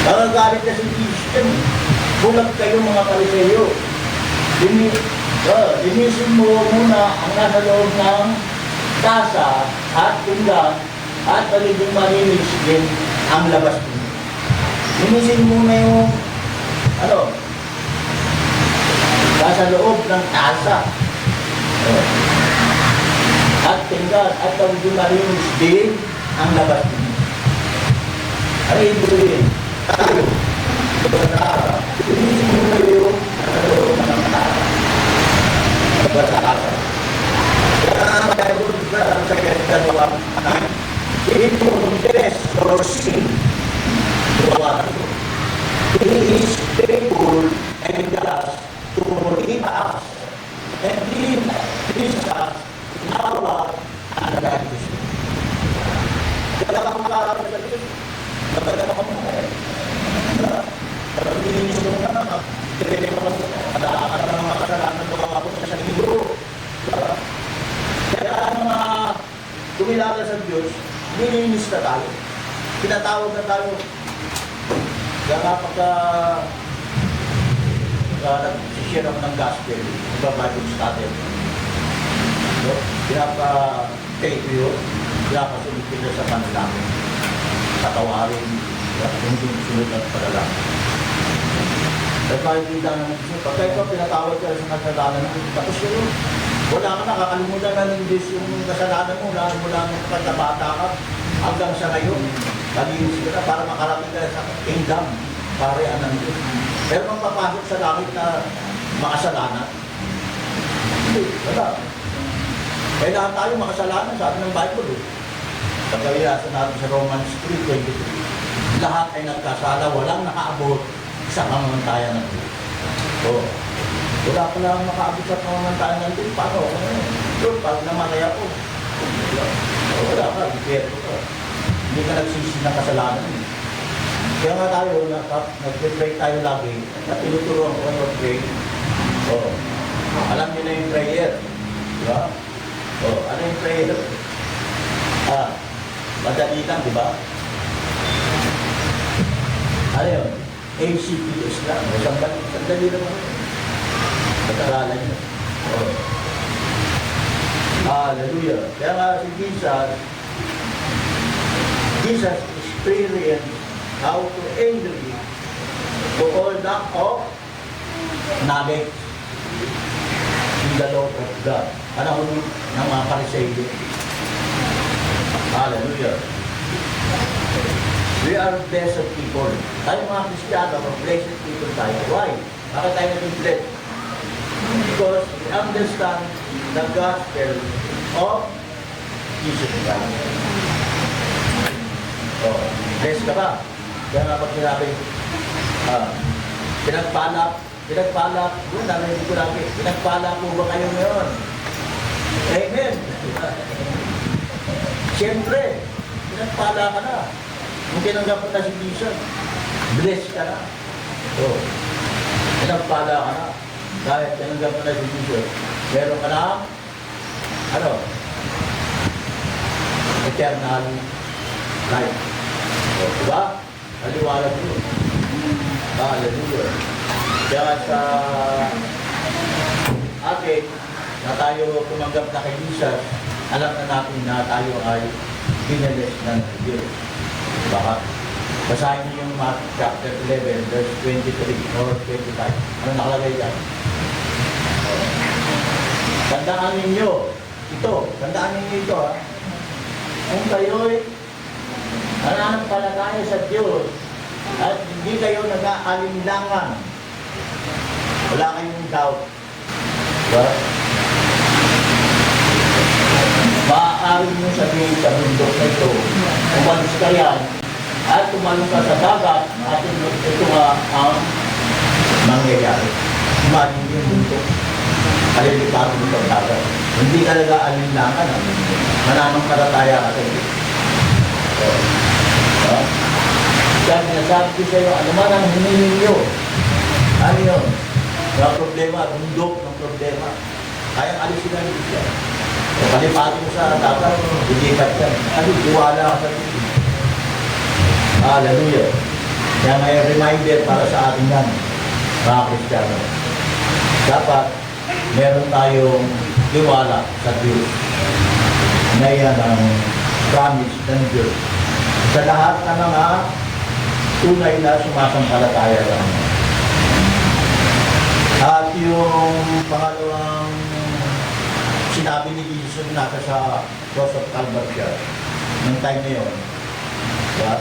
Nagagalit na si Jesus. Bulag kayo mga Pariseyo. Linisin mo muna ang nasa loob ng tasa at pinggan at magiging malinis din ang labas din. Linisin muna yung nasa loob ng tasa at pinggan at magiging malinis din ang labas din. Ano yung sabihin? Tayo. Linisin muna yung nasa loob ng tasa. Berkata, karena Bible juga saya dalam itu best or sin bahwa He is faithful and just to forgive us and lead us in our Ang mga kasalanan na gawa ko sa libro. Kaya ang mga kumilala sa Diyos, nilinis na tayo. Pinatawag na tayo. Kaya kapag nag-share ako ng gospel, Bible study. So, pinapa-take ko yun, pinapasunod kita sa panalangin. Tatawarin, hindi sunod at panalangin. At makikita ng Diyos, pagka ikaw pinatawag ka sa kasalanan mo, tapos yun, wala ka nakakalimutan na ng Diyos yung kasalanan mo, mula ng pagkabata ka, hanggang sa ngayon, nalinis ka na para makarating ka sa kingdom, parehan ng Diyos. Pero kung papasok sa langit na makasalanan, hindi, wala. Kaya lahat tayo makasalanan, sabi ng Bible. Pagkawiyasan natin sa Romans 3:23, lahat ay nagkasala, walang nakaabot sa pamantayan ng Diyos. So, wala pa lang makaabot sa pamantayan ng Diyos. Paano? Doon, pag namatay ako, wala ka, impyerno ka. Hindi ka nagsisi ng kasalanan. Kaya nga tayo, nag-pray tayo lagi, at tinuturuan ko kayo pray. Oh, alam niyo na yung prayer. Diba? Oh, ano yung prayer? Madali lang, di ba? Ano yun? ACPS lang. Sandali lang ako. Pag-aralan nyo. Oh. Hallelujah. Kaya nga si Jesus experienced how to entry to all that of knowledge in the law of God. Ano ng mga Pariseyo? Hallelujah. We are blessed people. Tayo mga Kristiyano, blessed people tayo. Why? Bakit tayo naging blessed? Because we understand the gospel of Jesus Christ. Oh, blessed ka ba? Kaya nga pag sinabi, pinagpala, yun, narinig ko lagi, pinagpala po ba kayo ngayon? Amen! Siyempre, pinagpala ka na. Kung tinanggap mo na si Jesus, blessed ka na. So, pinagpala ka na. Kahit tinanggap mo na si Jesus, meron ka na, eternal life. So, diba? Naliwalag yun. Hallelujah. Kaya sa atin, na tayo tumanggap na kay Jesus, alam na natin na tayo ay binalis ng Diyos. Baka basahin niyo yung Mark chapter 11, verse 23 or 25. Ano nakalagay yan? Tandaan ninyo ito ha. Kung kayo'y nananampalataya sa Diyos at hindi kayo nag-aalinlangan, wala kayong doubt. Diba? Maaari nyo sabihin sa bundok na ito, umalis ka yan, at tumalong ka sa dagat, at ito nga ang mangyayari. Imagine yung bundok, alilipatin mo sa dagat. Hindi talaga alinlangan, manamang karataya ka sa iyo. Kaya sinasabi ko sa iyo, ano man ang hinihin nyo? Ano yun? Mga problema, bundok ng problema. Kaya alisin na nito siya. Palipatin mo sa dagat, lilipat yan. Tiwala ka sa Diyos. Hallelujah. Kaya may reminder para sa atin yan, mga Kristiyano. Dapat meron tayong tiwala sa Diyos. Na yan ang promise ng Diyos. Sa lahat ng mga tunay na sumasampalataya lang. At yung pangalawang sinabi ni Jesus nasa sa cross of Calvary ng time na yun. Diba?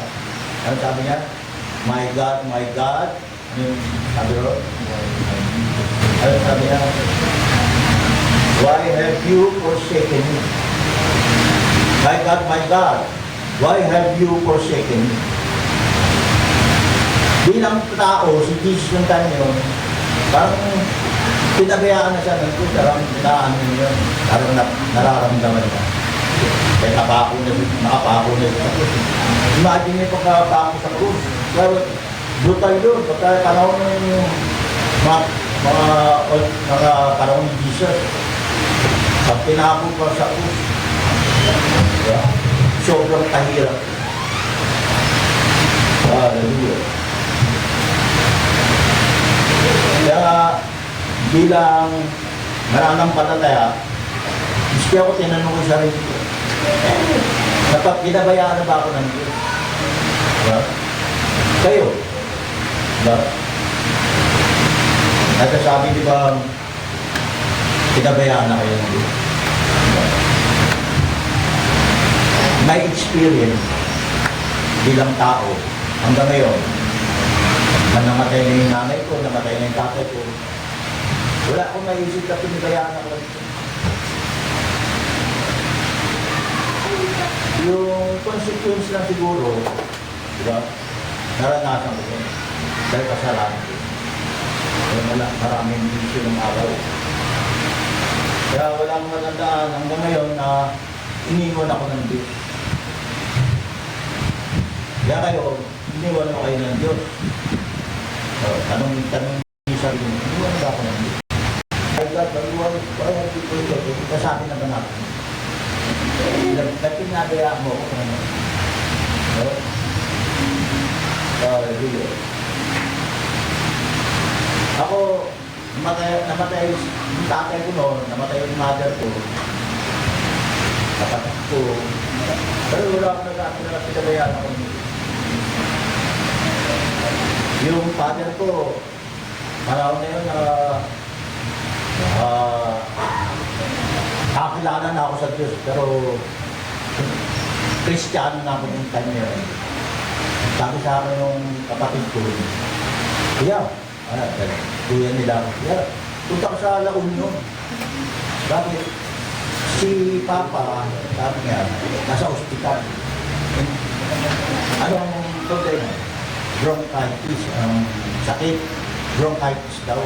Ano sabi niya? My God, sabi ro? Ano sabi niya? Why have you forsaken me? My God, why have you forsaken me? Bilang tao, si Jesus ng time yun, parang pinabayaan na siya ng Diyos, parang pinaan niya yun, parang nararamdaman niya. Kaya nakapako na siya sa krus. Imagine niya pagkapako sa krus. Pero brutal yun, pagka panahon yung mga parang ni Jesus. Pag pinabot pa sa us, diba? Sobrang kahirap. Hallelujah. Kaya bilang mananampalataya, miski ako tinanong ko sa rin ko, kapag ginabayaan na ba ako ng Diyos? Diba? Kayo? Diba? Nagsasabi di ba, pinabayaan na kayo ng Diyos. May experience bilang tao hanggang ngayon na namatay na yung nanay ko, namatay na yung tatay ko. Wala akong naisip na pinabayaan ako ng Diyos. Yung consequence lang siguro, di ba, naranasan ko yun dahil kasalanan ko. Kaya maraming bisyo ng araw. Kaya walang matandaan hanggang ngayon na iniwan ako ng Diyos. Kaya kayo, iniwan mo kayo ng Diyos. Tanong niyo sa sarili, iniwan ba ako ng Diyos? Ay God, baluwag, why have you put it? Kasabi na ba natin? Pinabaya mo ako ng Diyos. Hallelujah. Ako, namatay yung tatay ko noon, namatay yung mother ko, kapatid ko, pero wala akong nagkakapinabayaan ako. Yung father ko, panahon na yun, kakilala na ako sa Diyos, pero Kristiyano na ako yung time na yun. Sabi sa akin yung kapatid ko, kuya nila ako. Punta ko sa La Union. Bakit? Si Papa, sabi niya, nasa ospital. Anong problema? Bronchitis. Ang sakit. Bronchitis daw.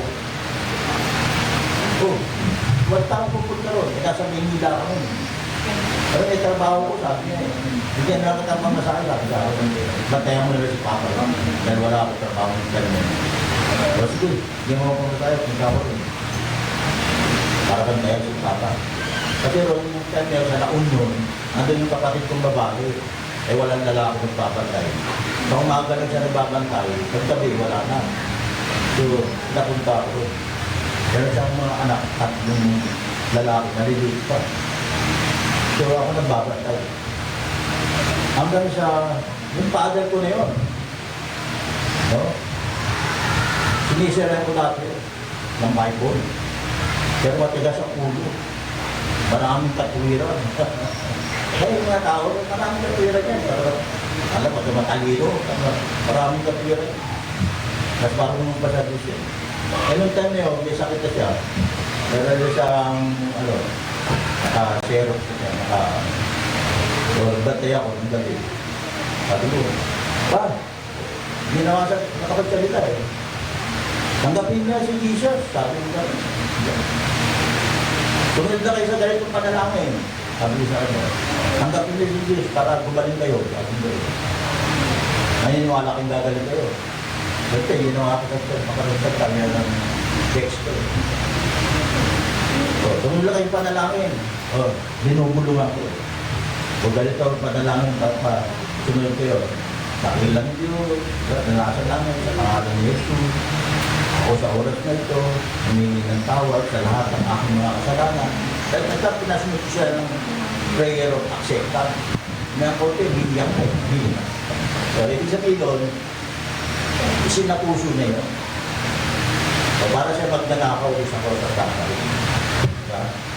Huwag tayo pupunta ron. Nasa Manila ako nun. Pero may trabaho ko, sabi niya. Bigyan na kita pamasahe, sabi sa akin. Bantayan mo na si Papa lang. Dahil wala ako trabaho ng ganyan. Pero sige, hindi mo ako tayo, punta ko rin. Para bantayan si Papa. Kasi ron, yung time sa La Union, nandun yung kapatid kong babae. Eh walang lalaki ng papatay. Sa umaga lang siya nagbabantay, paggabi wala na. So, napunta ako. Pero siyang mga anak, tatlong lalaki, naliliit pa. So ako nagbabantay. Hanggang sa, yung father ko na yun. No? Sinisira ko dati ng Bible. Pero matigas ang ulo. Maraming katwiran. Kaya yung mga tao, maraming katwiran yan. Pero, alam mo, matalino. Maraming katwiran. Mas marunong pa sa Diyos yan. Eh, nung time na yun, may sakit na siya. Meron siyang, naka-xerox siya, batay ako ng gabi. Sabi ko, hindi naman siya nakapagsalita eh. Tanggapin niya si Jesus, sabi ko na. Sumunod na kayo sa ganitong panalangin. Sabi ko sa kanya, tanggapin niya si Jesus para gumaling kayo. Sabi ko, naniniwala kayong gagaling kayo. Kasi ginawa ko sa makaragdag kanya ng text ko. Sumunod na kayong panalangin. Binubulungan ko. Kung ganito ang panalangin para sumunod kayo, dakilang Diyos, nalasan namin sa pangalan ni Jesus. Ako sa oras na ito, humingi ng tawad sa lahat ng aking mga kasalanan. Dahil nagpapinasunod ko siya ng prayer of acceptance. Nga ko ito, bigyan ko. So, ibig sabihin doon, isinapuso na yun. So, para siya magnanakaw sa oras sa tatay.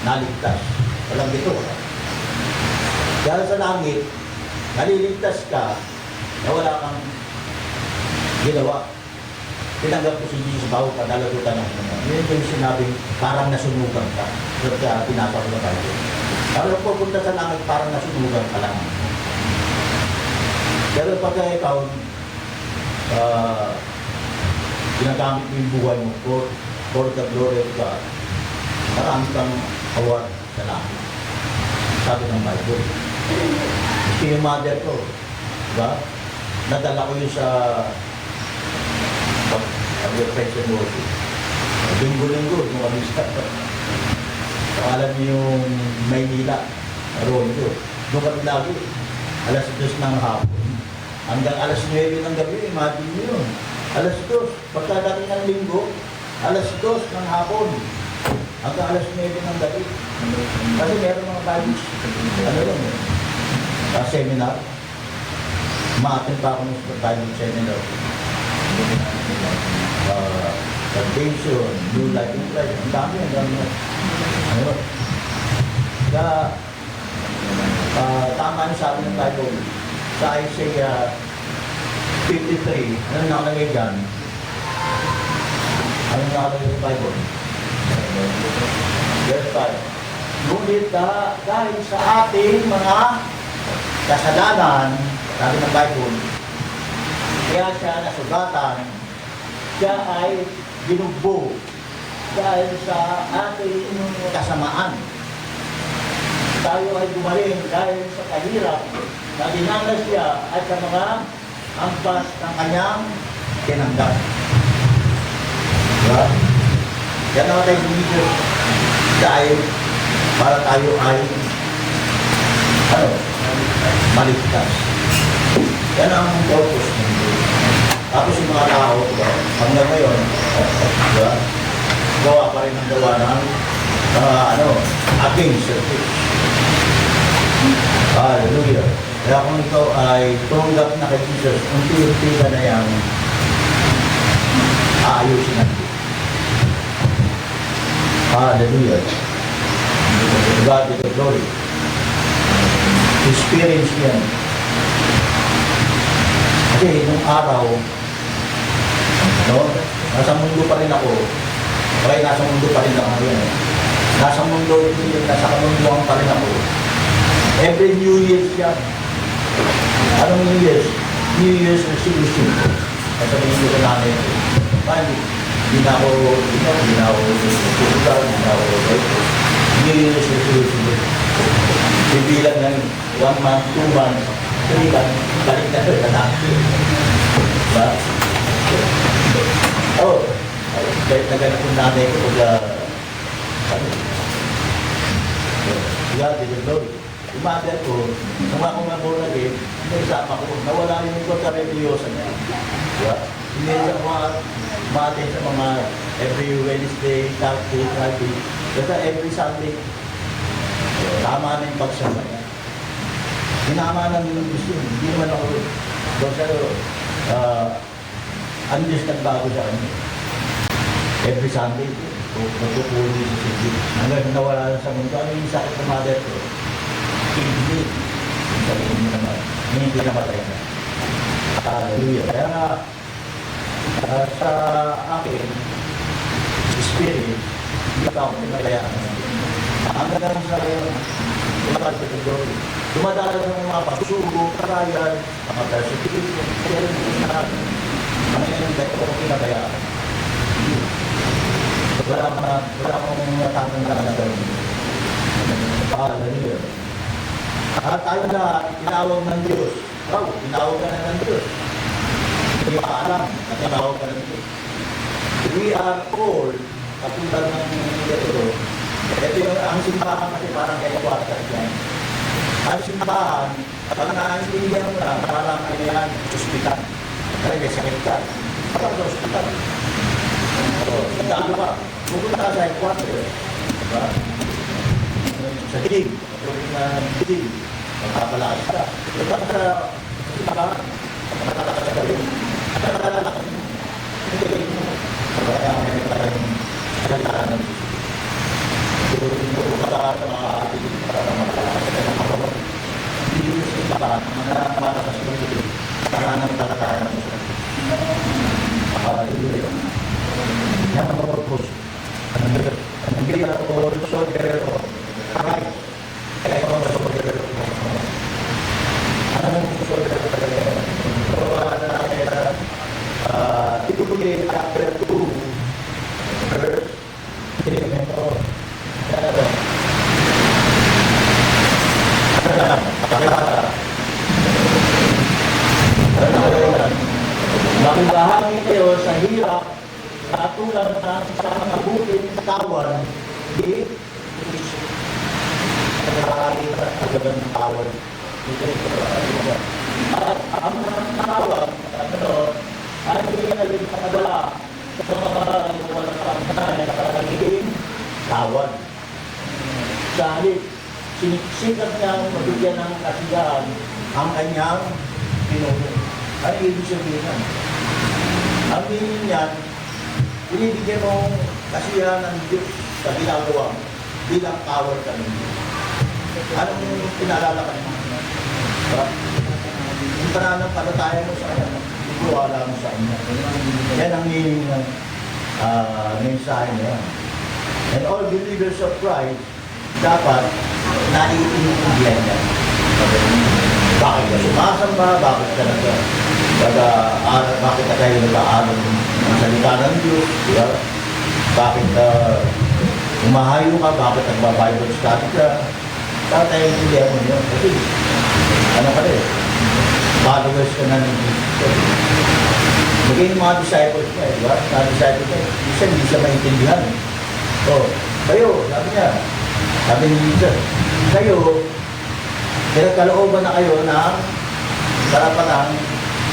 Naligtas. Walang bito. Dahil sa langit, naliligtas ka na wala kang ginawa. Tinanggap ko si Jesus bago ka, dalagutan ng Panginoon. Yun yung sinabing parang nasunugan ka. Kaya pinapa ko na tayo. Pero pupunta sa langit, parang nasunugan ka lang. Pero pagka ikaw, ginagamit mo yung buhay mo for the glory of God, marami kang award sa langit. Sabi ng Bible. Ito yung mother ko. Diba? Nadala ko yun sa pag-reflection worship. Linggo-linggo, gumabista ko. So, alam niyo yung Maynila, Rondo. Doon kami lagi. Alas 2 ng hapon. Hanggang alas 9 ng gabi, imagine niyo yun. Alas 2, pagkadating ng linggo, alas 2 ng hapon. Hanggang alas 9 ng gabi. Kasi meron mga Bibles, ano yun, seminar. Ma-attend pa ako ng Bible seminar. Salvation, New Life in Christ. Ang dami, ang dami. Ano? Kaya, tama na sabi ng Bible. Sa Isaiah 53, ano nakalagay dyan? Ano nakalagay sa Bible? Verse 5. Ngunit dahil sa ating mga kasalanan, sabi ng Bible, kaya siya nasugatan, siya ay binugbog dahil sa ating kasamaan. Tayo ay gumaling dahil sa kahirap na dinanas siya at sa mga ampas ng kanyang tinanggap. Diba? Yan ang tayo Jesus dahil para tayo ay maligtas. Yan ang purpose ng Diyos. Tapos yung mga tao, diba? Hanggang ngayon, diba? Gawa pa rin ang gawa ng against the church. Hallelujah. Kaya kung ito ay tumanggap na kay Jesus, unti-unti ka na yung aayusin natin. Hallelujah. God be the glory. Experience yan. Kasi nung araw, nasa mundo pa rin ako. Okay, nasa mundo pa rin ako ngayon. Nasa mundo, nasa kamunduan pa rin ako. Every New Year's yan. Anong New Year's? New Year's resolution. Sasabihin ko sa namin, hindi na ako susugal, hindi na ako New Year's resolution. Bibilang ng 1 month, 2 months, 3 months, balik na rin na natin. Diba? Kahit naganap yung nanay ko pag God is the glory. Yung mother ko, nung ako nga po naging, naisama ko, nawala yung kontra-religyosa niya. Diba? Hindi siya ma-attend sa mga every Wednesday, Thursday, Friday. Basta every Sunday, tama na yung pagsama niya. Hinama na yung gusto yun. Hindi naman ako, pero ang Diyos nagbago sa kanya. Every Sunday, magpupuli sa city. Hanggang nawala na sa mundo. Ano yung sakit ng mother ko? Hindi. Sabihin mo naman. Hindi namatay na. Hallelujah. Kaya nga, sa akin, spirit, hindi pa ako pinagayaan. Hanggang sa ngayon, dumadala ng mga pagsugo, karayan, mga persecution, pero hindi na ngayon, dahil ako pinagayaan. Wala akong natatandaan na gawin. Hallelujah. At tayo na tinawag ng Diyos. Tinawag ka na ng Diyos. Hindi pa alam na tinawag ka ng Diyos. We are all, katulad ng ito. Ito yung ang simbahan kasi parang kaya kwarta yan. Ang simbahan, pag naiintindihan mo na, parang kaya hospital. Kaya may sakit ka. Parang sa hospital. Sandaan ka. Pupunta ka sa kwarta. Diba? Sa dilig. Pagkawin na dilig. Magpapalakas ka. Diba sa simbahan? Magpapalakas ka rin. Magpapalakas ka rin. Kaya may parang kalitaan ng para sa mga ating para magpapalakas ka ng mga hindi yung simbahan. Mga malakas ka rin. Para nang talakaan ng isa. Hallelujah. Yan ang purpose. Hindi na ako soldier o Christ. Kaya ako ang soldier o anong soldier o so, ano natin ito po yung chapter 2 verse 3 Makibahagi kayo sa hirap katulad ng sa mabuting tawan, di nakakita sa gagawin tawan. At ang tawan, ay hindi na rin nakadala sa mga walang pangkain na nakakagiging tawan. Dahil siniksikat niyang mabigyan ng kasiyahan ang kanyang pinuno. Ano ibig sabihin yan? Ang meaning niyan, binibigyan mong kasiyahan ng Diyos sa ginagawa mo bilang power ka ng Diyos. Anong pinaalala ka naman? Yung pananampalataya mo sa Kanya, ikuwala mo sa Kanya. Yan ang meaning ng mensahe na yan. And all believers of Christ, dapat naiintindihan niya. Bakit ka sumasamba? Bakit ka bakit ka kayo nag-aaral ng salita ng Diyos? Diba? Bakit umahayo ka? Bakit nagba-Bible study ka? Dapat tayo intindihan mo yun. Kasi, ano ka rin? Followers ka na ng Jesus. Maging mga disciples ka, diba? Mga disciples ka, hindi siya maintindihan. So, kayo, sabi ni Jesus, kayo, pinagkalooban na kayo ng karapatang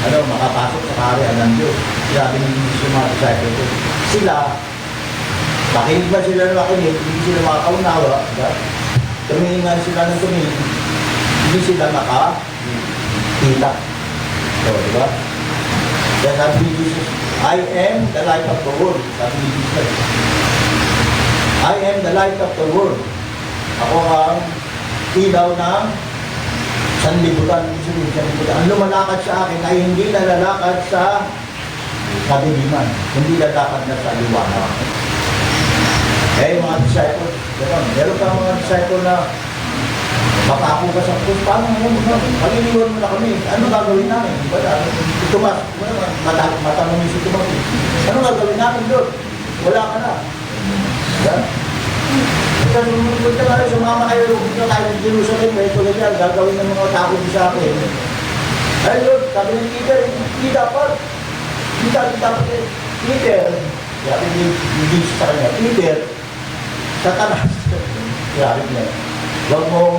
makapasok sa kaharian ng Diyos. Sabi ni Jesus yung mga disciples ko, sila, makinig ba sila na makinig, hindi sila makakaunawa, diba? Tumihingan sila ng tumingin, hindi sila makakita. So, diba? Kaya sabi ni Jesus, I am the light of the world. Sabi ni Jesus, I am the light of the world. Ako ang ilaw ng sanlibutan. Ang lumalakad sa akin ay hindi nalalakad sa kadiliman, hindi lalakad na sa liwanag. Eh, mga disciples, meron pa mga disciples na mapako ka sa krus, paano ngayon? Maliliwan mo na kami. Ano gagawin namin? Tumas, matanong si Tumas. Ano gagawin namin doon? Wala ka na. Yan. Punta ka rin, sumama kayo, punta tayo ng Jerusalem, ito ganyan, gagawin ng mga tao sa akin. Ay Lord, sabi ng Peter, hindi dapat. Hindi dapat eh. Peter, sabi ni Jesus sa kanya, Peter, Satanas. Sabi niya, huwag mong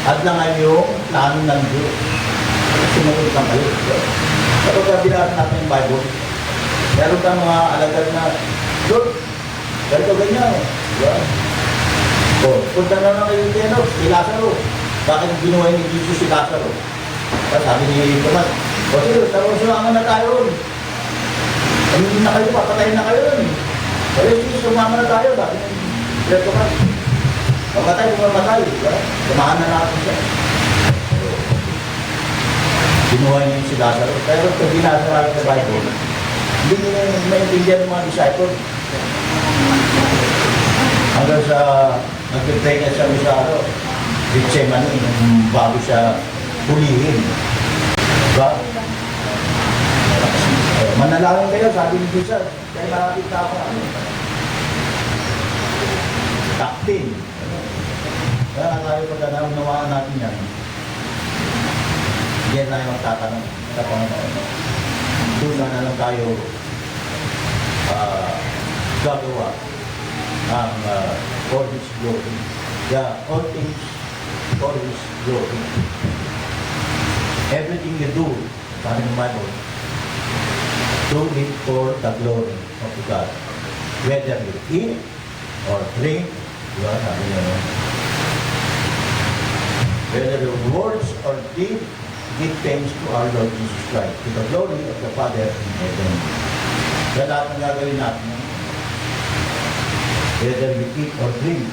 adlangan yung plano ng Diyos. Sumunod lang kayo. Kapag kabilaan natin yung Bible, meron kang mga alagad na, Lord, ganito ganyan. Punta na lang kayo si Lazaro. Bakit ginawa ni Jesus si Lazaro? Sabi ni Tomas, sige, sumangan na tayo. Hindi na kayo, papatayin na kayo. Kaya Jesus, sumangan na tayo. Sabi ni Tomas, papatay kung mamatay. Sumangan na natin siya. Ginawa niya si Lazaro. Pero kung binasa sa Bible, hindi niya maintindihan ng mga disciples. Hanggang sa nag-pray niya siya sa Gethsemane bago siya hulihin. Diba? Manalangin kayo, sabi ni Jesus. Kaya nakakita ako taktin. Kaya na tayo pagkanaunawaan natin yan. Hindi na tayo magtatanong sa Panginoon. Doon na lang tayo gagawa ang for His glory. Yeah, all things for His glory. Everything you do, sabi ng Bible, do it for the glory of God. Whether you eat or drink, diba, sabi niya, no? Whether your words or deed, give thanks to our Lord Jesus Christ, to the glory of the Father in heaven. Kaya lahat ng gagawin natin, whether we eat or drink,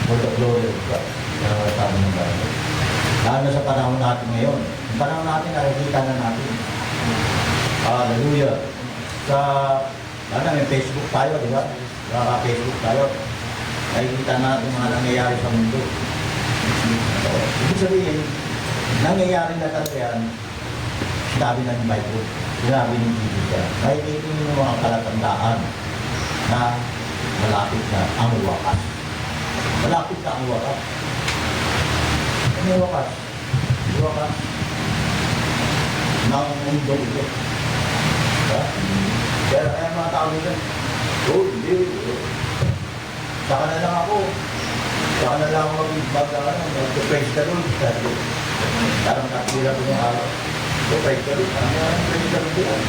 for the glory of God. Kaya sabi ng Bible. Lalo sa panahon natin ngayon. Yung panahon natin, nakikita na natin. Hallelujah. May Facebook tayo, di ba? Naka-Facebook tayo. Nakikita natin mga nangyayari sa mundo. So, ibig sabihin, nangyayari na talaga yan, sinabi ng Bible, sinabi ng Jesus yan. Nakikita nyo mga palatandaan na malapit na ang wakas. Malapit na ang wakas. Ano yung wakas? Yung wakas ng mundo ito. Diba? Kaya mga tao nila, oh, hindi. Saka na lang ako. Saka na lang ako mag-praise the Lord. Parang nakikita ko yung araw. So, praise the Lord. Ano yung praise the Lord yan?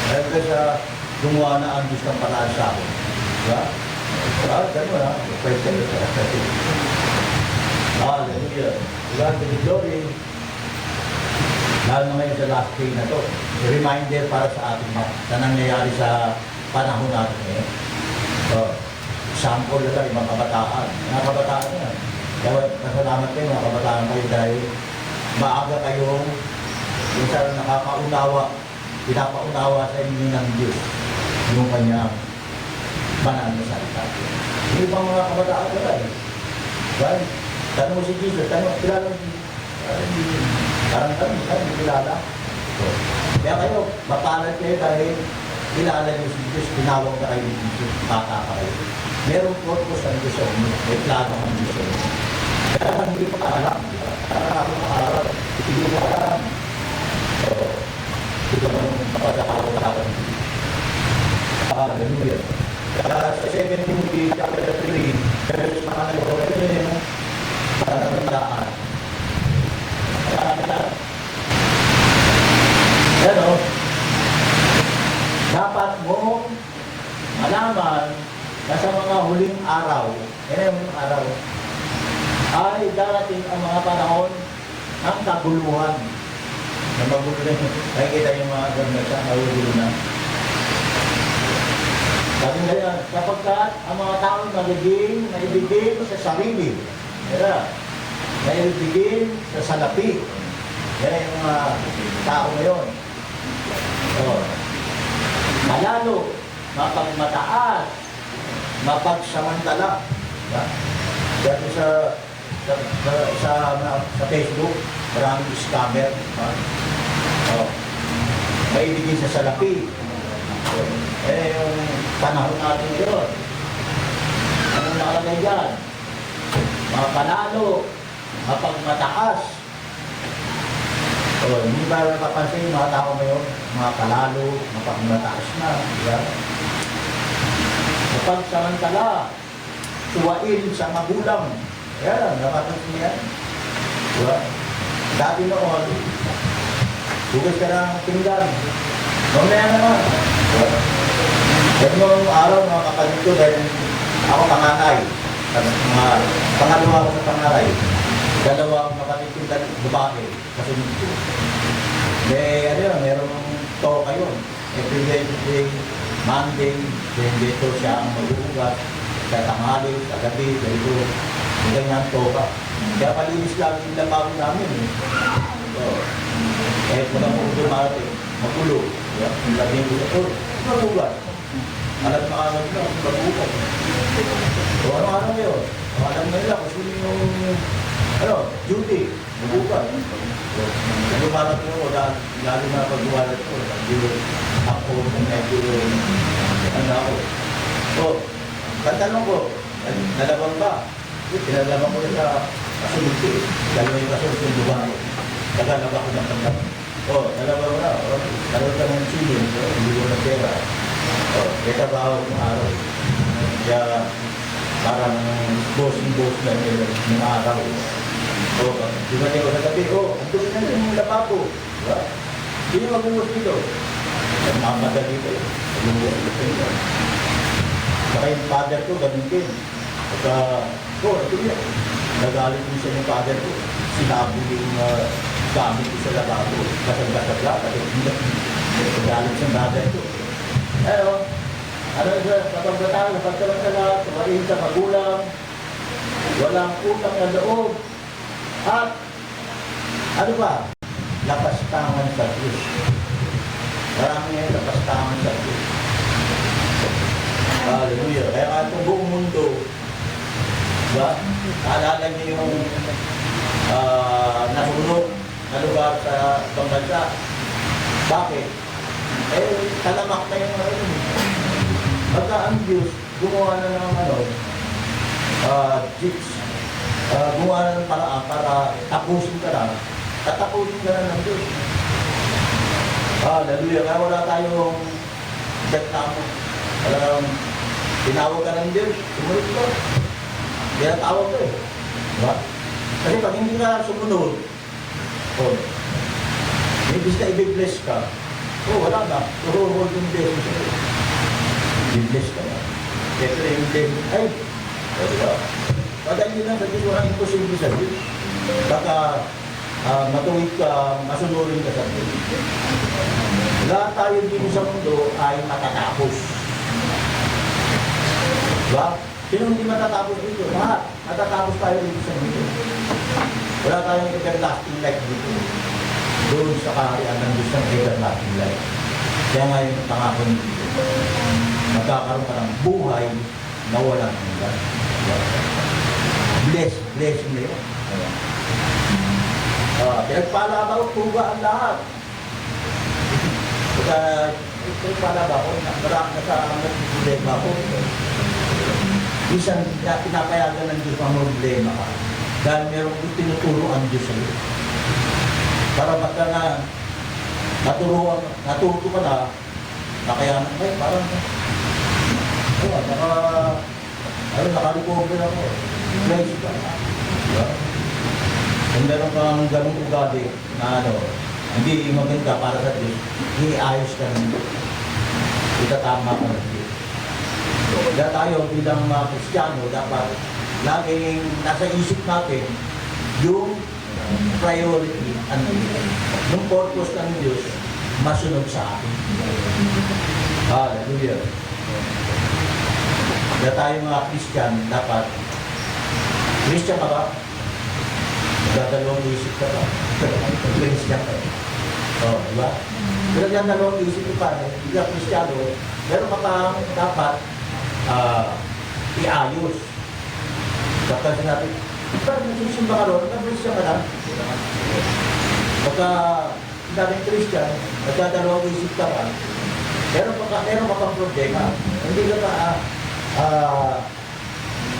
Kaya kasi gumawa na ang Diyos ng paraan sa akin. Diba? Gano'n ha. Praise the Lord. Hallelujah. God to the glory. Lalo na ngayon sa last day na to. Reminder para sa ating na nangyayari sa panahon natin ngayon. So, sample na tayo, mga kabataan. Mga kabataan yan. Kaya nasalamat kayo, mga kabataan kayo dahil maaga kayong minsan nakakaunawa, pinapaunawa sa inyo ng Diyos yung kanyang banal na salita. Hindi pa mga kabataan ka tayo. Right? Tanong mo si Jesus, kilala mo si parang hindi kilala. So, kaya kayo, mapalad kayo dahil kilala niyo si Jesus, tinawag na kayo ni Jesus, bata ka kayo. Merong purpose ang Diyos sa inyo, may plano ang Diyos sa inyo. Kaya hindi pa alam, kaya ako makaharap, hindi mo alam. So, hindi ko naman mapagkakaroon. Hallelujah. Kaya sa 2 Timothy chapter 3, verse 1, panatandaan. Pero, dapat mong malaman na sa mga huling araw, yung araw, ay darating ang mga panahon ng kaguluhan. Na magulo na yun. Nakikita yung mga gano'n magulo na. Sabi nga yan, sapagkat ang mga taong nagiging naibigin sa sarili. Naibigin sa salapi. Yan yung mga tao ngayon. Malalo, mapagmataas, mapagsamantala. Dati sa Facebook, maraming scammer. Maibigin sa salapi. Yung panahon natin yun. Anong nakalagay dyan? Mapanalo, mapagmataas. Hindi ba napapansin yung mga tao ngayon? Mga palalo, mapagmataas na. Diba? Mapagsamantala, suwain sa magulang. Yan, napapansin yan. Diba? Dati noon, hugas ka ng pinggan. Mamaya naman. Ganun nung araw, mga kapatid ko, dahil ako panganay. Pangalawa ako sa panganay. Dalawang kapatid ko, babae, kasunod ko. Merong toka yun. Every Wednesday, Monday, then dito siya ang mag-uugat. Sa tanghali, sa gabi, dito. Ganyan toka. Kaya malinis lang yung labaw namin. Kung na po dumating, magulo. Yung labi ko na, magugat. Alam na alam na, magugat. So ano yun? Alam na nila kung sino yung duty, magugat. Kung parang ko, lalo na pag-uwalat ko, ako, medyo, ako. So, kantanong ko, nalabang ba? Pinalabang ko na sa kasunod ko. Dalawa yung kasunod yung buwan. Nagalabang ko ng kantan. Nalabang ko na. Naroon ka ng chilin. Hindi ko na pera. May trabaho ng araw. Kaya parang bossing-boss na yung araw. Dumating ko sa gabi, andun na yung lababo. Hindi yung mag-uwas dito. Mamadali ko. Saka yung father ko, ganun din. Ito yan. Nagalit din siya yung father ko. Sinabi yung gamit ko sa lababo. Kasag-kasag lang. Nagalit siya yung father ko. Kapag batang, napagkalang-kalang, tumarin sa magulang, walang utang na loob, at ano ba? Lapastangan sa Diyos. Marami ngayon lapastangan sa Diyos. Hallelujah. Kaya nga itong buong mundo, diba? Naalala niyo yung nasunog na lugar sa ibang bansa. Bakit? Talamak na yung pagka ang Diyos, gumawa na ng jigs, gumawa na ng paraan para tapusin ka na, tatapusin ka na ng Diyos. Hallelujah. Kaya wala tayong tamo. Talagang tinawag ka ng Diyos, sumunod ka. Tinatawag ka eh. Diba? Kasi pag hindi ka sumunod, imbis na i-bless ka, wala na. Hold yung blessing sa'yo. I-bless ka na. Ito na yung blessing. Ay, diba? Pagka hindi lang sa Diyos, walang imposible sa Diyos. Baka matuwid ka, masunurin ka sa Diyos. Lahat tayo dito sa mundo ay matatapos. Diba? Sino hindi matatapos dito? Lahat. Matatapos tayo dito sa mundo. Wala tayong everlasting life dito. Doon sa kaharian ng Diyos ng everlasting life. Kaya ngayon, pangako dito. Magkakaroon ka ng buhay na walang hanggan. Blessing na yun. Pinagpala ba o tuga ang lahat? Pinagpala ba ako? Nasa ako. Isang pinapayagan ng Diyos ang problema ka. Dahil meron tinuturo ang Diyos sa'yo. Para pagka natuto ka na, nakayanan ka, parang nakarecover ako. Praise ka. Diba? Kung meron kang ganong ugali na hindi maganda para sa Diyos, iayos ka ng Diyos. Itatama ka ng Diyos. Kaya tayo bilang mga Kristiyano, dapat laging nasa isip natin yung priority, yung purpose ng Diyos, masunod sa atin. Hallelujah. Kaya tayo mga Christian, dapat, Christian ka ba? Dalawang isip ka ba? Christian ka ba? Diba? Pero yan dalawang isip ko pa, hindi ka Christiano, meron ka pang dapat iayos. Dapat sinabi, parang nagsisimba ka ron, nag-Christian ka lang. Pagka daming Christian, nagdadalawang isip ka pa, meron ka pang problema. Hindi ka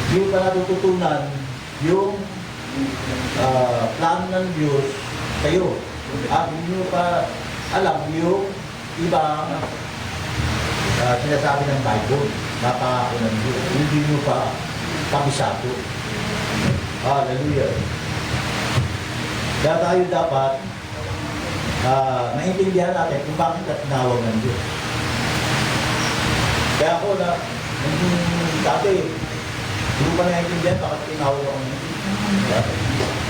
hindi ka natututunan yung plano ng Diyos sa'yo. Hindi nyo pa alam yung ibang sinasabi ng Bible. Napakako ng Diyos. Hindi nyo pa kabisado. Hallelujah. Kaya tayo dapat maintindihan natin kung bakit ka tinawag ng Diyos. Kaya ako dati, hindi ko pa naiintindihan bakit tinawag ako ng Diyos.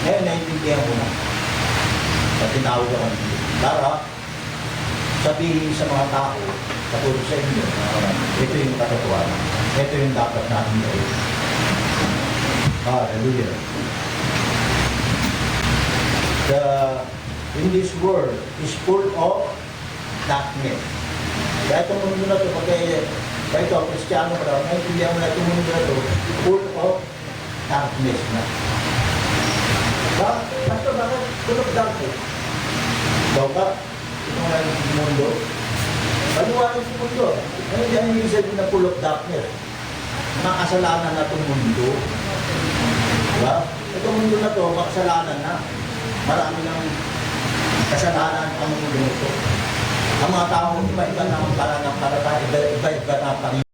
Ngayon naiintindihan ko na. At tinawag ako ng Diyos. Para sabihin sa mga tao, katulad sa inyo, ito yung katotohanan. Ito yung dapat natin gawin. Hallelujah. In this world is full of darkness. Kaya itong mundo na ito, kaya ito, Kristiyano pa, naiintindihan mo na itong mundo na ito, full of darkness na. Basta bakit full of darkness? Ikaw ka, itong mundo, paliwanag sa mundo. Ano yan yung isa din na full of darkness? Makasalanan na itong mundo. Diba? Itong mundo na ito, makasalanan na. Marami ng kasalanan ang mundo nito. Ang mga tao, iba-iba na ang parang iba-iba na ang